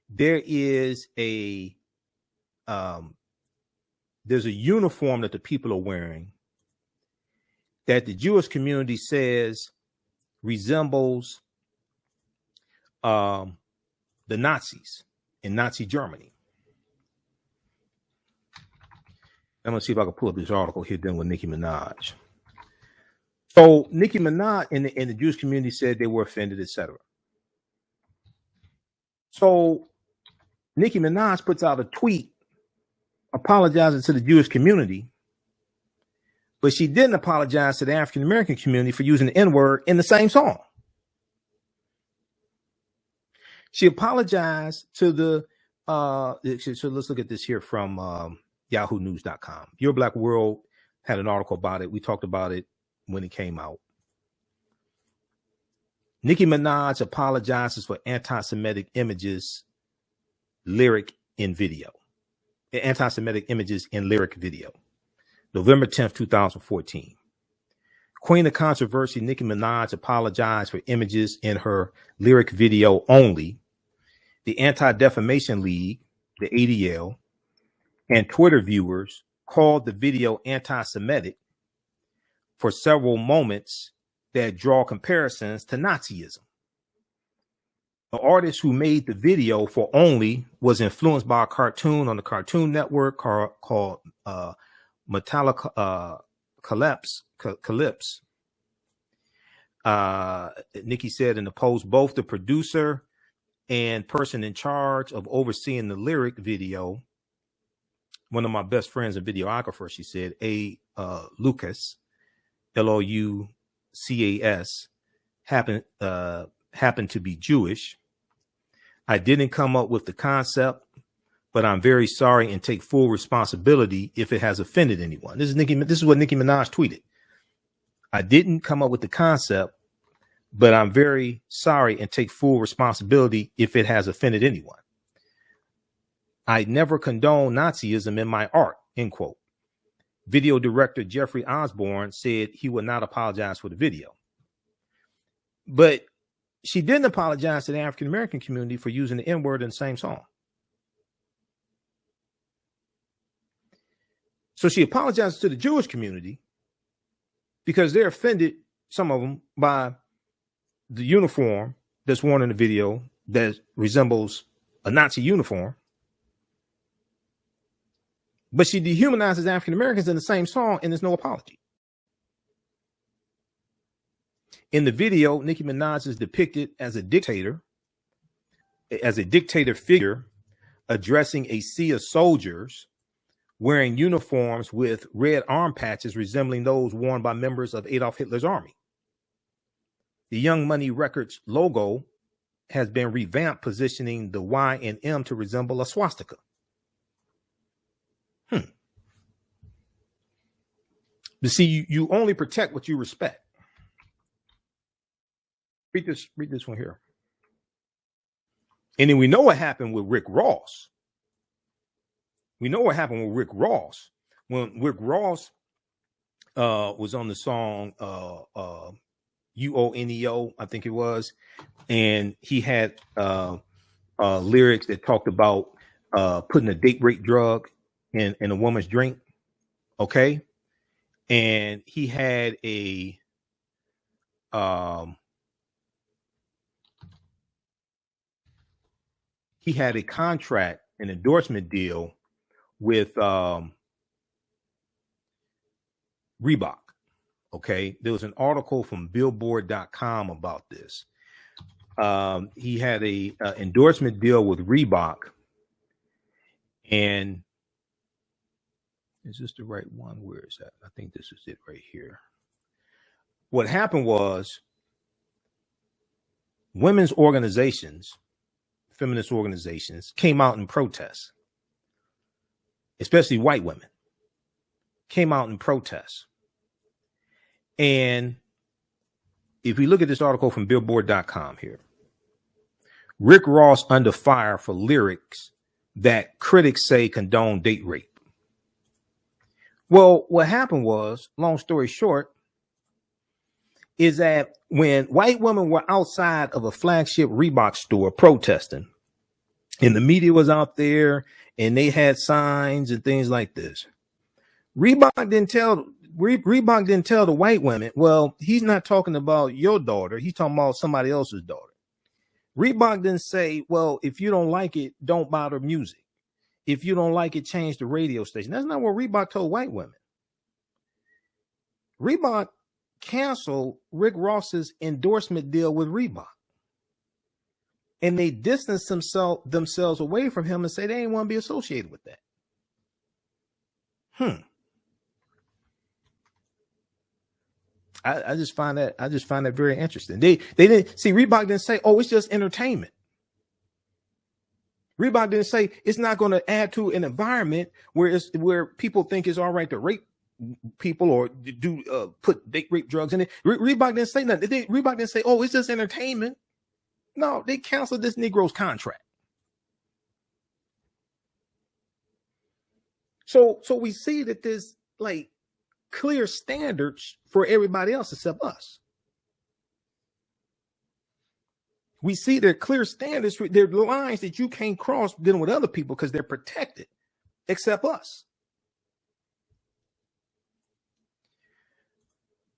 there is there's a uniform that the people are wearing that the Jewish community says resembles the Nazis in Nazi Germany. I'm gonna see if I can pull up this article here dealing with Nicki Minaj. So Nicki Minaj in the Jewish community said they were offended, etc. So Nicki Minaj puts out a tweet apologizing to the Jewish community, but she didn't apologize to the African American community for using the N-word in the same song. She apologized to the so let's look at this here from yahoonews.com. Your Black World had an article about it. We talked about it when it came out. Nicki Minaj apologizes for anti-Semitic images, lyric in video. Anti-Semitic images in lyric video. November 10th, 2014. Queen of Controversy, Nicki Minaj apologized for images in her lyric video Only. The Anti-Defamation League, the ADL, and Twitter viewers called the video anti-Semitic for several moments that draw comparisons to Nazism. The artist who made the video for Only was influenced by a cartoon on the Cartoon Network called Metallica Calypse. Nikki said in the post, both the producer and person in charge of overseeing the lyric video, one of my best friends and videographer, she said, Lucas, Loucas, happened to be Jewish. I didn't come up with the concept, but I'm very sorry and take full responsibility if it has offended anyone. This is what Nicki Minaj tweeted. I didn't come up with the concept, but I'm very sorry and take full responsibility if it has offended anyone. I never condone Nazism in my art, end quote. Video director Jeffrey Osborne said he would not apologize for the video. But she didn't apologize to the African-American community for using the N-word in the same song. So she apologizes to the Jewish community because they're offended, some of them, by the uniform that's worn in the video that resembles a Nazi uniform. But she dehumanizes African Americans in the same song, and there's no apology. In the video, Nicki Minaj is depicted as a dictator figure addressing a sea of soldiers wearing uniforms with red arm patches resembling those worn by members of Adolf Hitler's army. The Young Money Records logo has been revamped, positioning the Y and M to resemble a swastika. You see, you only protect what you respect. Read this one here. And then we know what happened with Rick Ross. When Rick Ross was on the song UONEO, I think it was, and he had lyrics that talked about putting a date rape drug in a woman's drink. Okay. And he had a contract, an endorsement deal with Reebok. Okay. There was an article from billboard.com about this. He had a endorsement deal with Reebok. And is this the right one? Where is that? I think this is it right here. What happened was women's organizations, feminist organizations, came out in protest, especially white women, came out in protest. And if we look at this article from billboard.com here, Rick Ross under fire for lyrics that critics say condone date rape. Well, what happened was, long story short, is that when white women were outside of a flagship Reebok store protesting, and the media was out there and they had signs and things like this, Reebok didn't tell the white women, well, he's not talking about your daughter. He's talking about somebody else's daughter. Reebok didn't say, well, if you don't like it, don't buy the music. If you don't like it, change the radio station. That's not what Reebok told white women. Reebok canceled Rick Ross's endorsement deal with Reebok. And they distanced themselves away from him and say they didn't want to be associated with that. I just find that very interesting. They didn't see, Reebok didn't say, oh, it's just entertainment. Reebok didn't say it's not going to add to an environment where people think it's all right to rape people or do put date rape drugs in it. Reebok didn't say nothing. Reebok didn't say, oh, it's just entertainment. No, they canceled this Negro's contract. So we see that there's like clear standards for everybody else except us. We see there are clear standards. There are lines that you can't cross dealing with other people because they're protected, except us.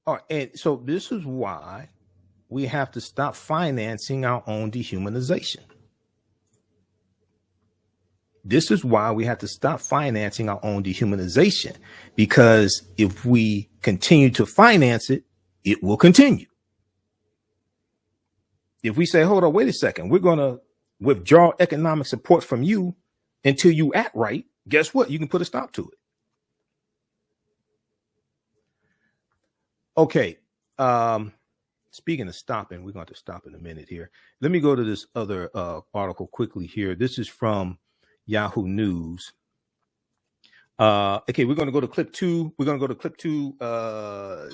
All right, and so this is why we have to stop financing our own dehumanization. This is why we have to stop financing our own dehumanization, because if we continue to finance it, it will continue. if we say, hold on, wait a second, we're going to withdraw economic support from you until you act right, guess what? You can put a stop to it. Okay. Speaking of stopping, we're going to stop in a minute here. Let me go to this other article quickly here. This is from Yahoo News. Okay, we're going to go to clip 2. We're going to go to clip 2,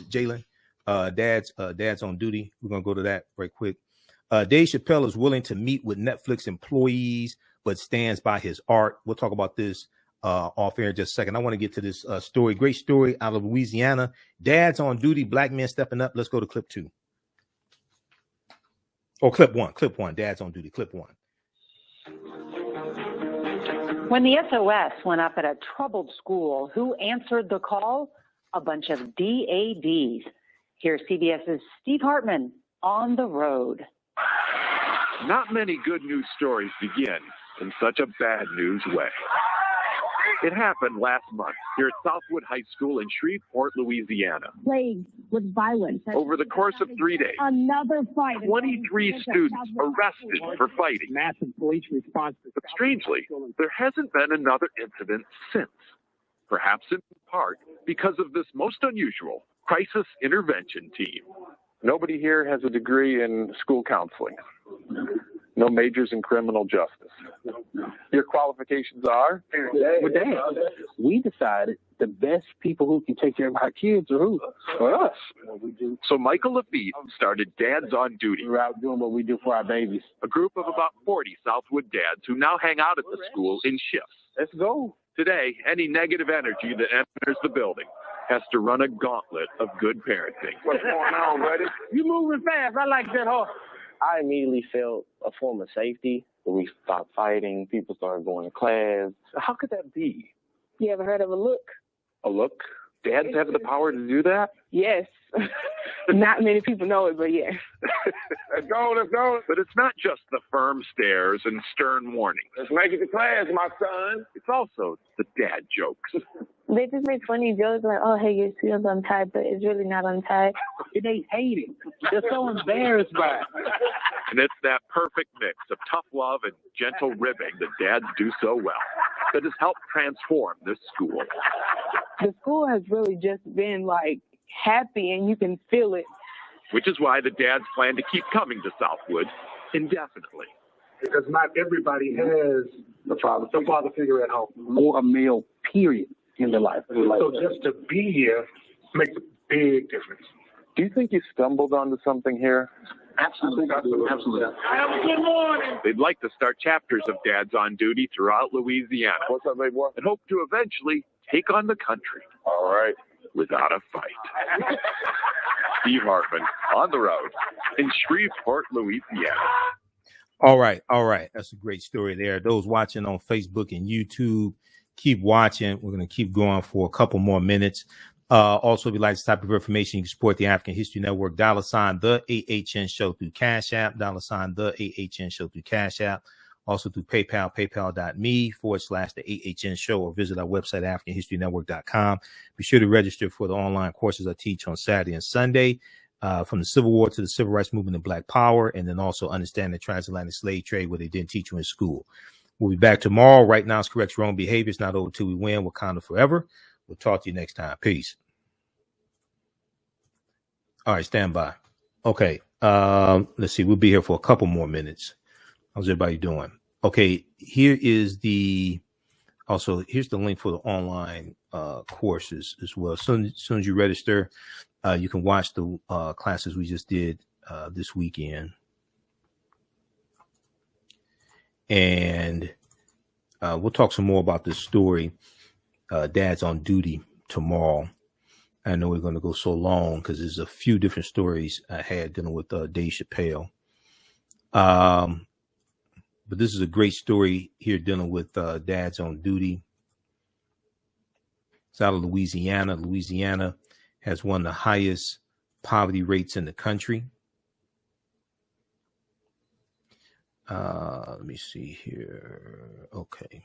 Jalen. Dad's on duty. We're going to go to that right quick. Dave Chappelle is willing to meet with Netflix employees, but stands by his art. We'll talk about this off air in just a second. I want to get to this story. Great story out of Louisiana. Dad's on duty. Black men stepping up. Let's go to clip 2. Or clip 1. Clip 1. Dad's on duty. Clip 1. When the SOS went up at a troubled school, who answered the call? A bunch of DADs. Here's CBS's Steve Hartman on the road. Not many good news stories begin in such a bad news way. It happened last month here at Southwood High School in Shreveport, Louisiana. Plagued with violence. Over the course of 3 days, another fight. 23 students arrested for fighting. Massive police response. But strangely, there hasn't been another incident since. Perhaps in part because of this most unusual crisis intervention team. Nobody here has a degree in school counseling. No majors in criminal justice. Your qualifications are? With Dad, we decided the best people who can take care of our kids are who? For us. So Michael Imhotep started Dads on Duty. We're out doing what we do for our babies. A group of about 40 Southwood dads who now hang out at the school in shifts. Let's go. Today, any negative energy that enters the building has to run a gauntlet of good parenting. What's going on, buddy? You moving fast. I like that horse. I immediately felt a form of safety. We stopped fighting. People started going to class. How could that be? You ever heard of a look? A look? Dads have the power to do that? Yes. Not many people know it, but yes. Let's go, let's go. But it's not just the firm stares and stern warnings. Let's make it to class, my son. It's also the dad jokes. They just make funny jokes like, oh, hey, your shoe's untied, but it's really not untied. They hate it. They're so embarrassed by it. And it's that perfect mix of tough love and gentle ribbing that dads do so well that has helped transform this school. The school has really just been, like, happy, and you can feel it. Which is why the dads plan to keep coming to Southwood indefinitely. Because not everybody has the father figure at home. Or a male, period, in their life. So just to be here makes a big difference. Do you think you stumbled onto something here? Absolutely. Absolutely. Have a good morning. They'd like to start chapters of Dads on Duty throughout Louisiana. What's up, big boy? And hope to eventually take on the country. All right. Without a fight. Steve Hartman on the road in Shreveport, Louisiana. All right. That's a great story there. Those watching on Facebook and YouTube, keep watching. We're going to keep going for a couple more minutes. Also, if you like this type of information, you can support the African History Network, $ the AHN Show through Cash App, $ the AHN Show through Cash App. Also through PayPal, paypal.me/the AHN Show, or visit our website, AfricanHistoryNetwork.com. Be sure to register for the online courses I teach on Saturday and Sunday, from the Civil War to the Civil Rights Movement and Black Power, and then also understand the transatlantic slave trade, where they didn't teach you in school. We'll be back tomorrow. Right Now, it's Correct Wrong Behavior. It's not over till we win. Wakanda forever. We'll talk to you next time. Peace. All right, stand by. Okay, let's see. We'll be here for a couple more minutes. How's everybody doing? Okay, here's the link for the online courses as well. As soon as you register, you can watch the classes we just did this weekend. And we'll talk some more about this story, Dad's on Duty, tomorrow. I know we're going to go so long because there's a few different stories I had dealing with Dave Chappelle. But this is a great story here dealing with Dads on Duty. It's out of Louisiana. Louisiana has one of the highest poverty rates in the country. Let me see here. Okay.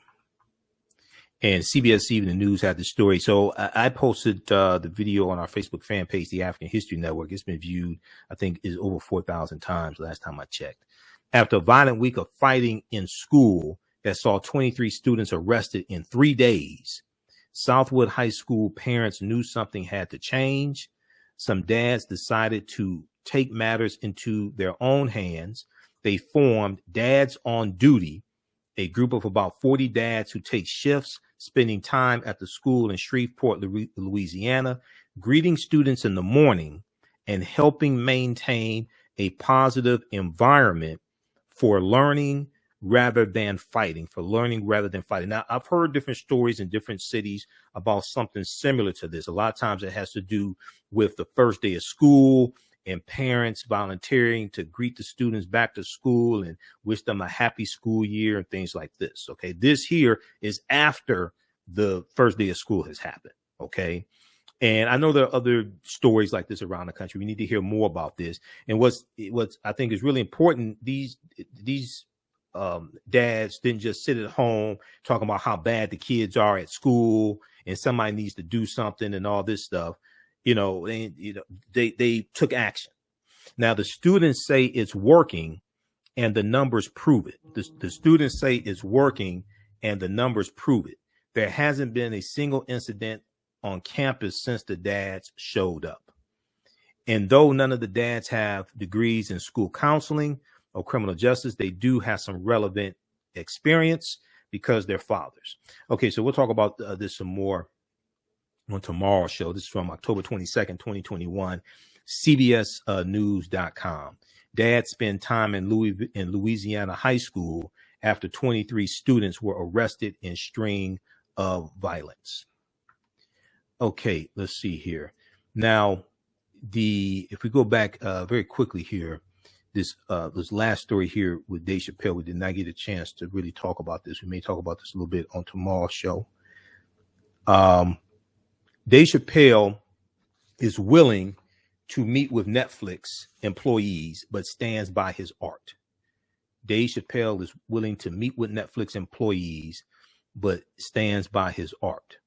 And CBS Evening News had the story. So I posted the video on our Facebook fan page, the African History Network. It's been viewed, I think, is over 4,000 times last time I checked. After a violent week of fighting in school that saw 23 students arrested in 3 days, Southwood High School parents knew something had to change. Some dads decided to take matters into their own hands. They formed Dads on Duty, a group of about 40 dads who take shifts, spending time at the school in Shreveport, Louisiana, greeting students in the morning and helping maintain a positive environment for learning rather than fighting, Now, I've heard different stories in different cities about something similar to this. A lot of times it has to do with the first day of school and parents volunteering to greet the students back to school and wish them a happy school year and things like this. Okay. This here is after the first day of school has happened. Okay. And I know there are other stories like this around the country. We need to hear more about this. And what's I think is really important, these dads didn't just sit at home talking about how bad the kids are at school and somebody needs to do something and all this stuff. They took action. Now, the students say it's working and the numbers prove it. The students say it's working and the numbers prove it. There hasn't been a single incident on campus since the dads showed up. And though none of the dads have degrees in school counseling or criminal justice, they do have some relevant experience because they're fathers. Okay, so we'll talk about this some more on tomorrow's show. This is from October 22nd, 2021, CBSnews.com. Dad spent time in Louisiana High School after 23 students were arrested in string of violence. Okay, let's see here. Now, if we go back very quickly here, this last story here with Dave Chappelle, we did not get a chance to really talk about this. We may talk about this a little bit on tomorrow's show. Dave Chappelle is willing to meet with Netflix employees, but stands by his art. Dave Chappelle is willing to meet with Netflix employees, but stands by his art.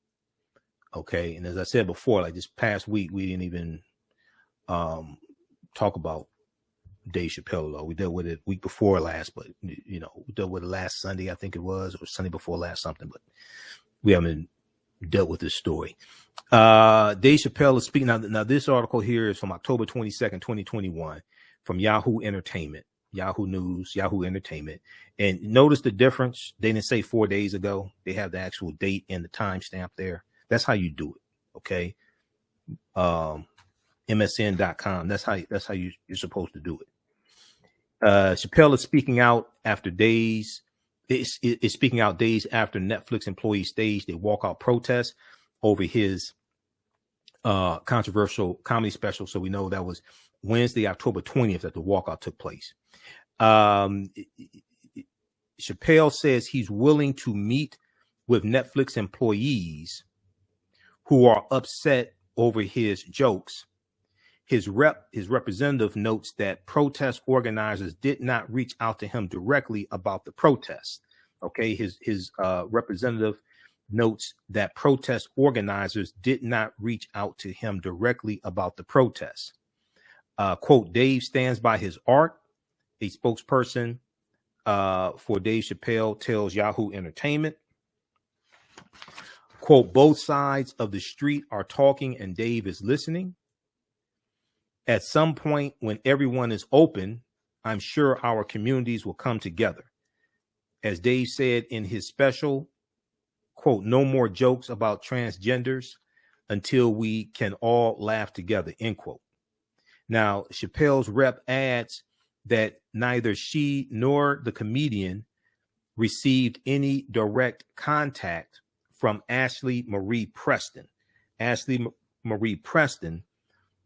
Okay. And as I said before, like this past week, we didn't even talk about Dave Chappelle. Though. We dealt with it week before last, but we dealt with it last Sunday, I think it was, or Sunday before last something, but we haven't dealt with this story. Dave Chappelle is speaking. Now, this article here is from October 22nd, 2021, from Yahoo Entertainment, Yahoo News, Yahoo Entertainment. And notice the difference. They didn't say 4 days ago. They have the actual date and the timestamp there. That's how you do it. Okay. MSN.com. That's how you're supposed to do it. Chappelle is speaking out after days. Is speaking out days after Netflix employees staged a walkout protest over his controversial comedy special. So we know that was Wednesday, October 20th, that the walkout took place. Chappelle says he's willing to meet with Netflix employees who are upset over his jokes. His representative notes that protest organizers did not reach out to him directly about the protest. Okay, his representative notes that protest organizers did not reach out to him directly about the protest. Quote, Dave stands by his art. A spokesperson for Dave Chappelle tells Yahoo Entertainment. Quote, both sides of the street are talking and Dave is listening. At some point when everyone is open, I'm sure our communities will come together. As Dave said in his special, quote, no more jokes about transgenders until we can all laugh together, end quote. Now, Chappelle's rep adds that neither she nor the comedian received any direct contact from Ashley Marie Preston. Ashley Marie Preston,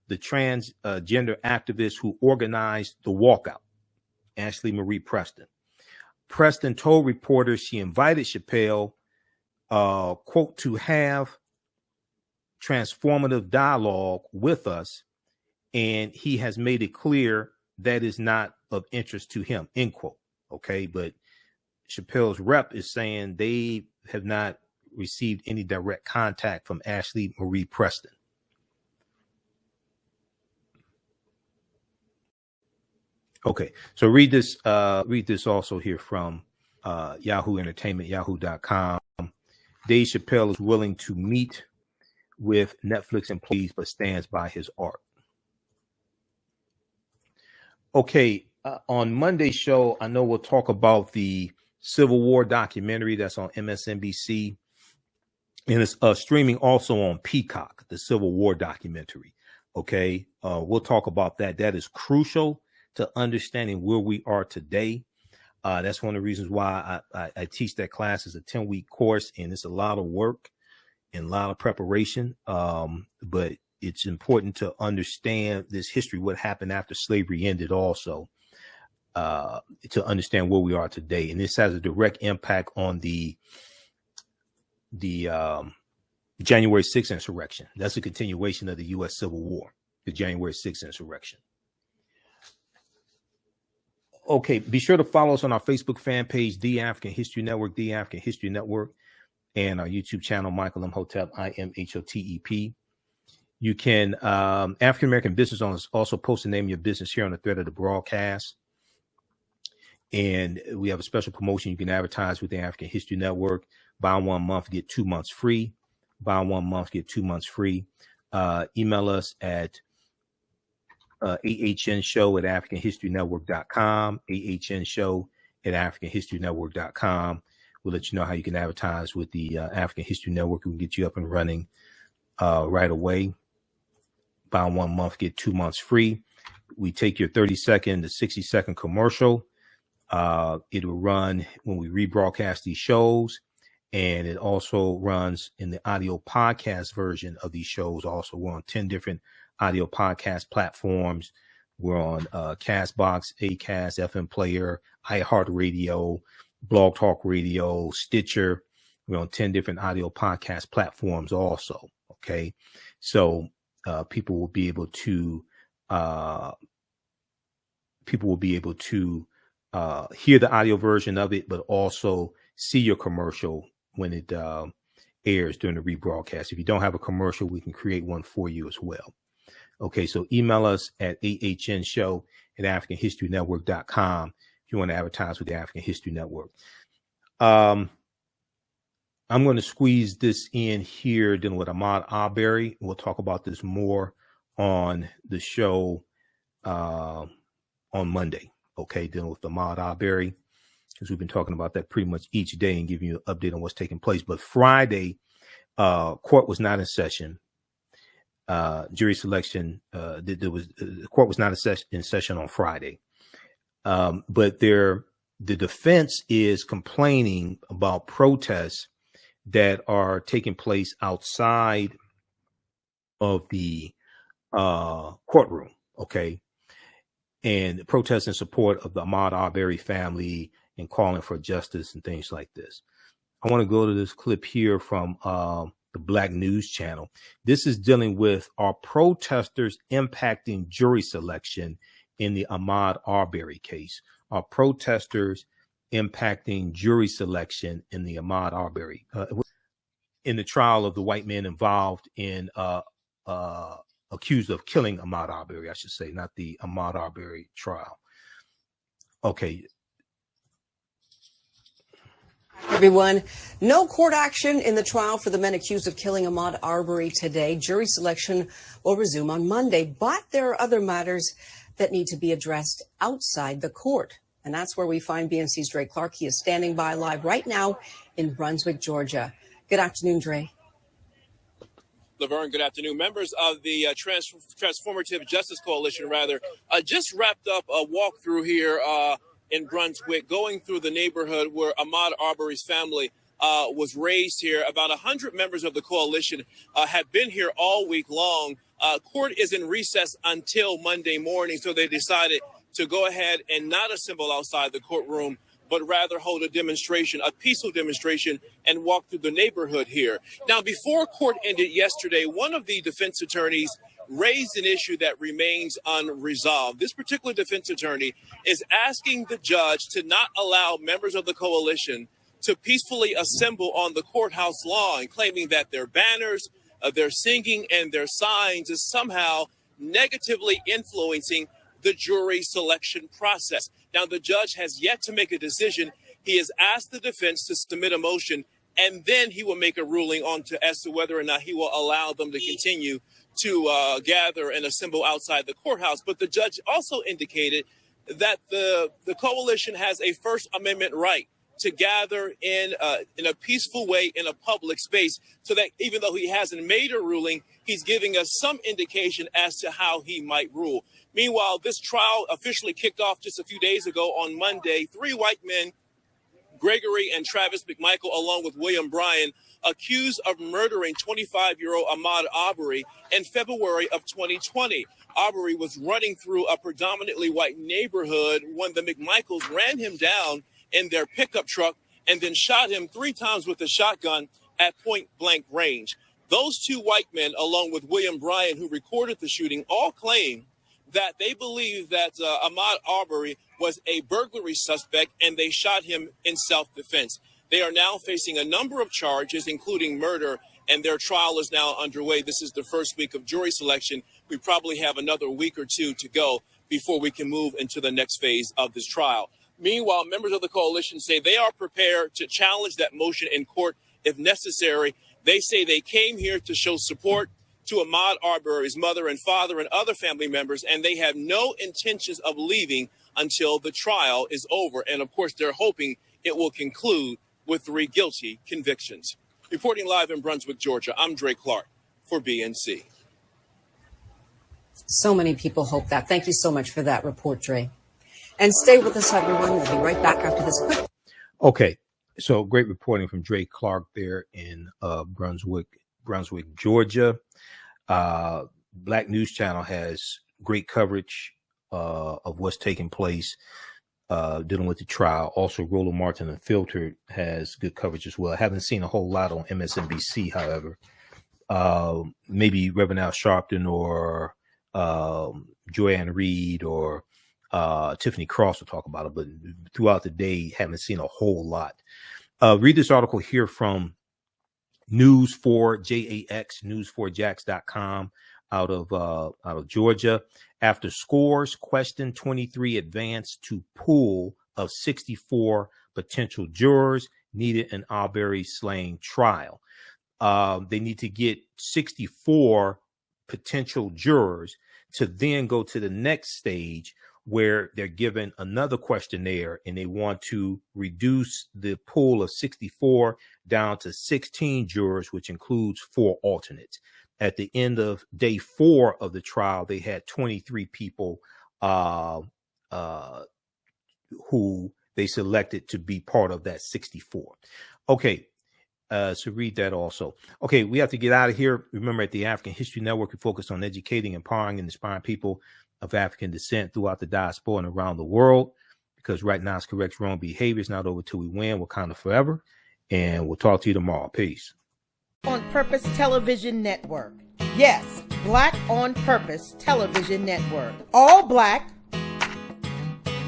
the transgender activist who organized the walkout. Ashley Marie Preston. Preston told reporters she invited Chappelle, quote, to have transformative dialogue with us, and he has made it clear that is not of interest to him, end quote. Okay, but Chappelle's rep is saying they have not received any direct contact from Ashley Marie Preston. Okay, so read this also here from Yahoo Entertainment, yahoo.com. Dave Chappelle is willing to meet with Netflix employees, but stands by his art. Okay, on Monday's show, I know we'll talk about the Civil War documentary that's on MSNBC, and it's streaming also on Peacock, the Civil War documentary. Okay, we'll talk about that. That is crucial to understanding where we are today. That's one of the reasons why I teach that class. It's a 10-week course, and it's a lot of work and a lot of preparation. But it's important to understand this history, what happened after slavery ended also, to understand where we are today. And this has a direct impact on the January 6th insurrection. That's a continuation of the U.S. Civil War, the January 6th insurrection. Okay, be sure to follow us on our Facebook fan page, The African History Network, The African History Network, and our YouTube channel, Michael Imhotep, IMHOTEP. You can, African American business owners also post the name of your business here on the thread of the broadcast. And we have a special promotion. You can advertise with the African History Network. Buy 1 month, get 2 months free. Buy 1 month, get 2 months free. Email us at AHNshow@AfricanHistoryNetwork.com, AHNshow@AfricanHistoryNetwork.com. We'll let you know how you can advertise with the African History Network. We can get you up and running right away. Buy 1 month, get 2 months free. We take your 30-second to 60-second commercial. It will run when we rebroadcast these shows, and it also runs in the audio podcast version of these shows. Also, we're on 10 different audio podcast platforms. We're on Castbox, Acast, FM Player, iHeartRadio, Blog Talk Radio, Stitcher. We're on 10 different audio podcast platforms also. Okay, so people will be able to hear the audio version of it, but also see your commercial when it airs during the rebroadcast. If you don't have a commercial, we can create one for you as well. Okay, so email us at AHNshow@AfricanHistoryNetwork.com if you want to advertise with the African History Network. I'm going to squeeze this in here dealing with Ahmaud Arbery. We'll talk about this more on the show on Monday. Okay, dealing with Ahmaud Arbery, because we've been talking about that pretty much each day and giving you an update on what's taking place. But Friday, court was not in session. Jury selection, the court was not in session on Friday. But the defense is complaining about protests that are taking place outside of the courtroom. Okay. And protests in support of the Ahmaud Arbery family and calling for justice and things like this. I want to go to this clip here from the Black News Channel. This is dealing with our protesters impacting jury selection in the Ahmaud Arbery case. Our protesters impacting jury selection in the Ahmaud Arbery, in the trial of the white men involved in accused of killing Ahmaud Arbery, I should say, not the Ahmaud Arbery trial. Okay. Everyone, no court action in the trial for the men accused of killing Ahmaud Arbery today. Jury selection will resume on Monday, but there are other matters that need to be addressed outside the court. And that's where we find BNC's Dre Clark. He is standing by live right now in Brunswick, Georgia. Good afternoon, Dre. Laverne, good afternoon. Members of the Transformative Justice Coalition, just wrapped up a walkthrough here in Brunswick, going through the neighborhood where Ahmaud Arbery's family was raised here. About 100 members of the coalition have been here all week long. Court is in recess until Monday morning, so they decided to go ahead and not assemble outside the courtroom, but rather hold a demonstration, a peaceful demonstration, and walk through the neighborhood here. Now, before court ended yesterday, one of the defense attorneys raised an issue that remains unresolved. This particular defense attorney is asking the judge to not allow members of the coalition to peacefully assemble on the courthouse lawn, claiming that their banners, their singing, and their signs is somehow negatively influencing the jury selection process. Now, the judge has yet to make a decision. He has asked the defense to submit a motion, and then he will make a ruling as to whether or not he will allow them to continue to gather and assemble outside the courthouse. But the judge also indicated that the coalition has a First Amendment right to gather in a peaceful way in a public space, so that even though he hasn't made a ruling, he's giving us some indication as to how he might rule. Meanwhile, this trial officially kicked off just a few days ago on Monday. 3 white men, Gregory and Travis McMichael, along with William Bryan, accused of murdering 25-year-old Ahmaud Arbery in February of 2020. Arbery was running through a predominantly white neighborhood when the McMichaels ran him down in their pickup truck and then shot him 3 times with a shotgun at point-blank range. Those 2 white men, along with William Bryan, who recorded the shooting, all claim that they believe that Ahmaud Arbery was a burglary suspect and they shot him in self-defense. They are now facing a number of charges, including murder, and their trial is now underway. This is the first week of jury selection. We probably have another week or 2 to go before we can move into the next phase of this trial. Meanwhile, members of the coalition say they are prepared to challenge that motion in court if necessary. They say they came here to show support to Ahmaud Arbery's mother and father and other family members, and they have no intentions of leaving until the trial is over. And of course, they're hoping it will conclude with 3 guilty convictions. Reporting live in Brunswick, Georgia, I'm Dre Clark for BNC. So many people hope that. Thank you so much for that report, Dre. And stay with us, everyone. We'll be right back after this quick. Okay, so great reporting from Dre Clark there in Brunswick, Georgia. Black News Channel has great coverage of what's taking place dealing with the trial. Also, Roland Martin Unfiltered has good coverage as well. I haven't seen a whole lot on MSNBC, however. Maybe Reverend Al Sharpton or Joanne Reed or Tiffany Cross will talk about it, but throughout the day, haven't seen a whole lot. Read this article here from News4JAX.com out of Georgia. After scores question 23 advance to pool of 64 potential jurors needed in Arbery slaying trial. They need to get 64 potential jurors to then go to the next stage where they're given another questionnaire and they want to reduce the pool of 64 down to 16 jurors, which includes 4 alternates. At the end of day 4 of the trial, they had 23 people who they selected to be part of that 64. Okay. So read that also. Okay, we have to get out of here. Remember, at the African History Network, we focus on educating, empowering, and inspiring people of African descent throughout the diaspora and around the world. Because right now, it's correct wrong behavior. It's not over till we win. Wakanda forever. And we'll talk to you tomorrow. Peace. On Purpose Television Network. Yes, Black on Purpose Television Network. All black,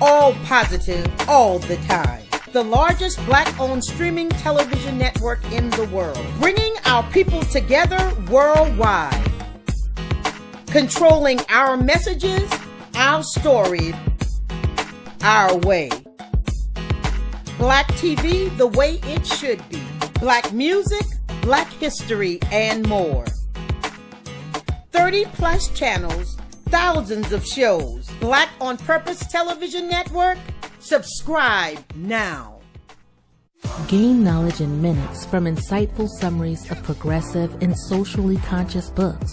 all positive, all the time. The largest black-owned streaming television network in the world, bringing our people together worldwide, controlling our messages, our story, our way. Black TV the way it should be. Black music, Black history, and more. 30-plus channels, thousands of shows. Black on Purpose Television Network. Subscribe now. Gain knowledge in minutes from insightful summaries of progressive and socially conscious books.